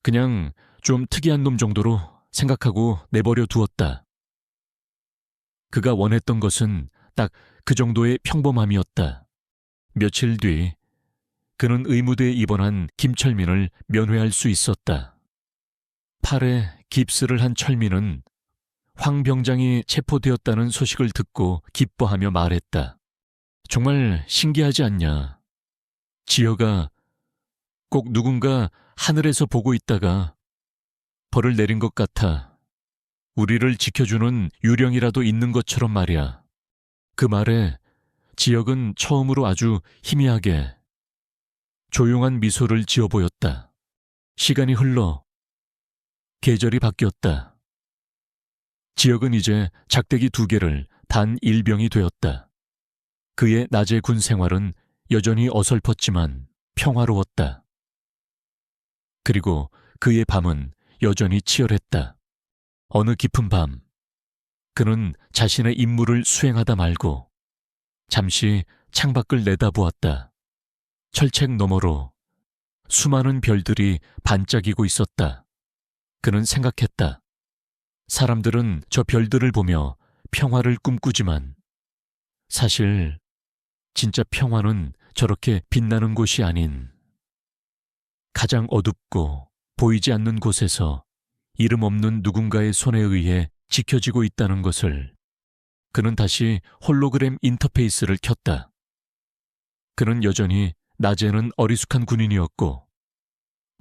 그냥 좀 특이한 놈 정도로 생각하고 내버려 두었다. 그가 원했던 것은 딱 그 정도의 평범함이었다. 며칠 뒤 그는 의무대에 입원한 김철민을 면회할 수 있었다. 팔에 깁스를 한 철민은 황 병장이 체포되었다는 소식을 듣고 기뻐하며 말했다. 정말 신기하지 않냐. 지혁아 꼭 누군가 하늘에서 보고 있다가 벌을 내린 것 같아. 우리를 지켜주는 유령이라도 있는 것처럼 말이야. 그 말에 지역은 처음으로 아주 희미하게 조용한 미소를 지어 보였다. 시간이 흘러 계절이 바뀌었다. 지역은 이제 작대기 2개를 단 일병이 되었다. 그의 낮의 군 생활은 여전히 어설펐지만 평화로웠다. 그리고 그의 밤은 여전히 치열했다. 어느 깊은 밤, 그는 자신의 임무를 수행하다 말고 잠시 창밖을 내다보았다. 철책 너머로 수많은 별들이 반짝이고 있었다. 그는 생각했다. 사람들은 저 별들을 보며 평화를 꿈꾸지만 사실 진짜 평화는 저렇게 빛나는 곳이 아닌 가장 어둡고 보이지 않는 곳에서 이름 없는 누군가의 손에 의해 지켜지고 있다는 것을 그는 다시 홀로그램 인터페이스를 켰다. 그는 여전히 낮에는 어리숙한 군인이었고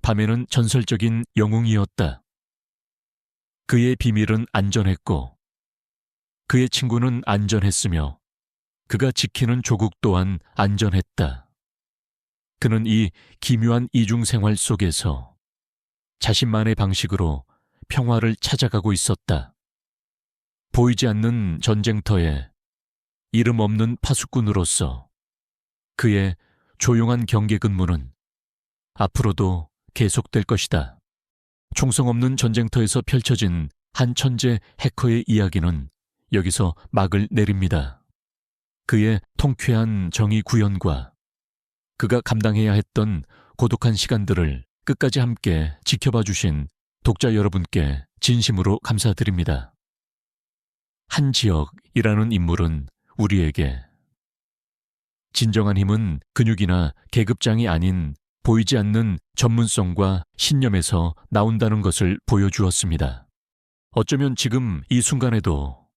밤에는 전설적인 영웅이었다. 그의 비밀은 안전했고 그의 친구는 안전했으며 그가 지키는 조국 또한 안전했다. 그는 이 기묘한 이중생활 속에서 자신만의 방식으로 평화를 찾아가고 있었다. 보이지 않는 전쟁터에 이름 없는 파수꾼으로서 그의 조용한 경계 근무는 앞으로도 계속될 것이다. 총성 없는 전쟁터에서 펼쳐진 한 천재 해커의 이야기는 여기서 막을 내립니다. 그의 통쾌한 정의 구현과 그가 감당해야 했던 고독한 시간들을 끝까지 함께 지켜봐 주신 독자 여러분께 진심으로 감사드립니다. 한지혁이라는 인물은 우리에게 진정한 힘은 근육이나 계급장이 아닌 보이지 않는 전문성과 신념에서 나온다는 것을 보여주었습니다. 어쩌면 지금 이 순간에도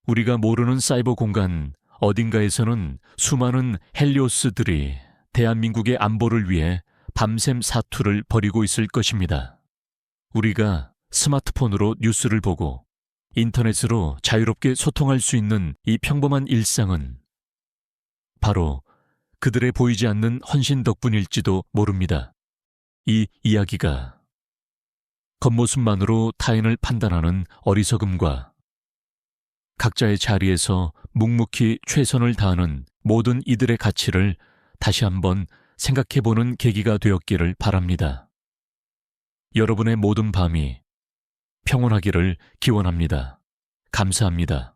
우리가 모르는 사이버 공간 어딘가에서는 수많은 헬리오스들이 대한민국의 안보를 위해 밤샘 사투를 벌이고 있을 것입니다. 우리가 스마트폰으로 뉴스를 보고 인터넷으로 자유롭게 소통할 수 있는 이 평범한 일상은 바로 그들의 보이지 않는 헌신 덕분일지도 모릅니다. 이 이야기가 겉모습만으로 타인을 판단하는 어리석음과 각자의 자리에서 묵묵히 최선을 다하는 모든 이들의 가치를 다시 한번 생각해보는 계기가 되었기를 바랍니다. 여러분의 모든 밤이 평온하기를 기원합니다. 감사합니다.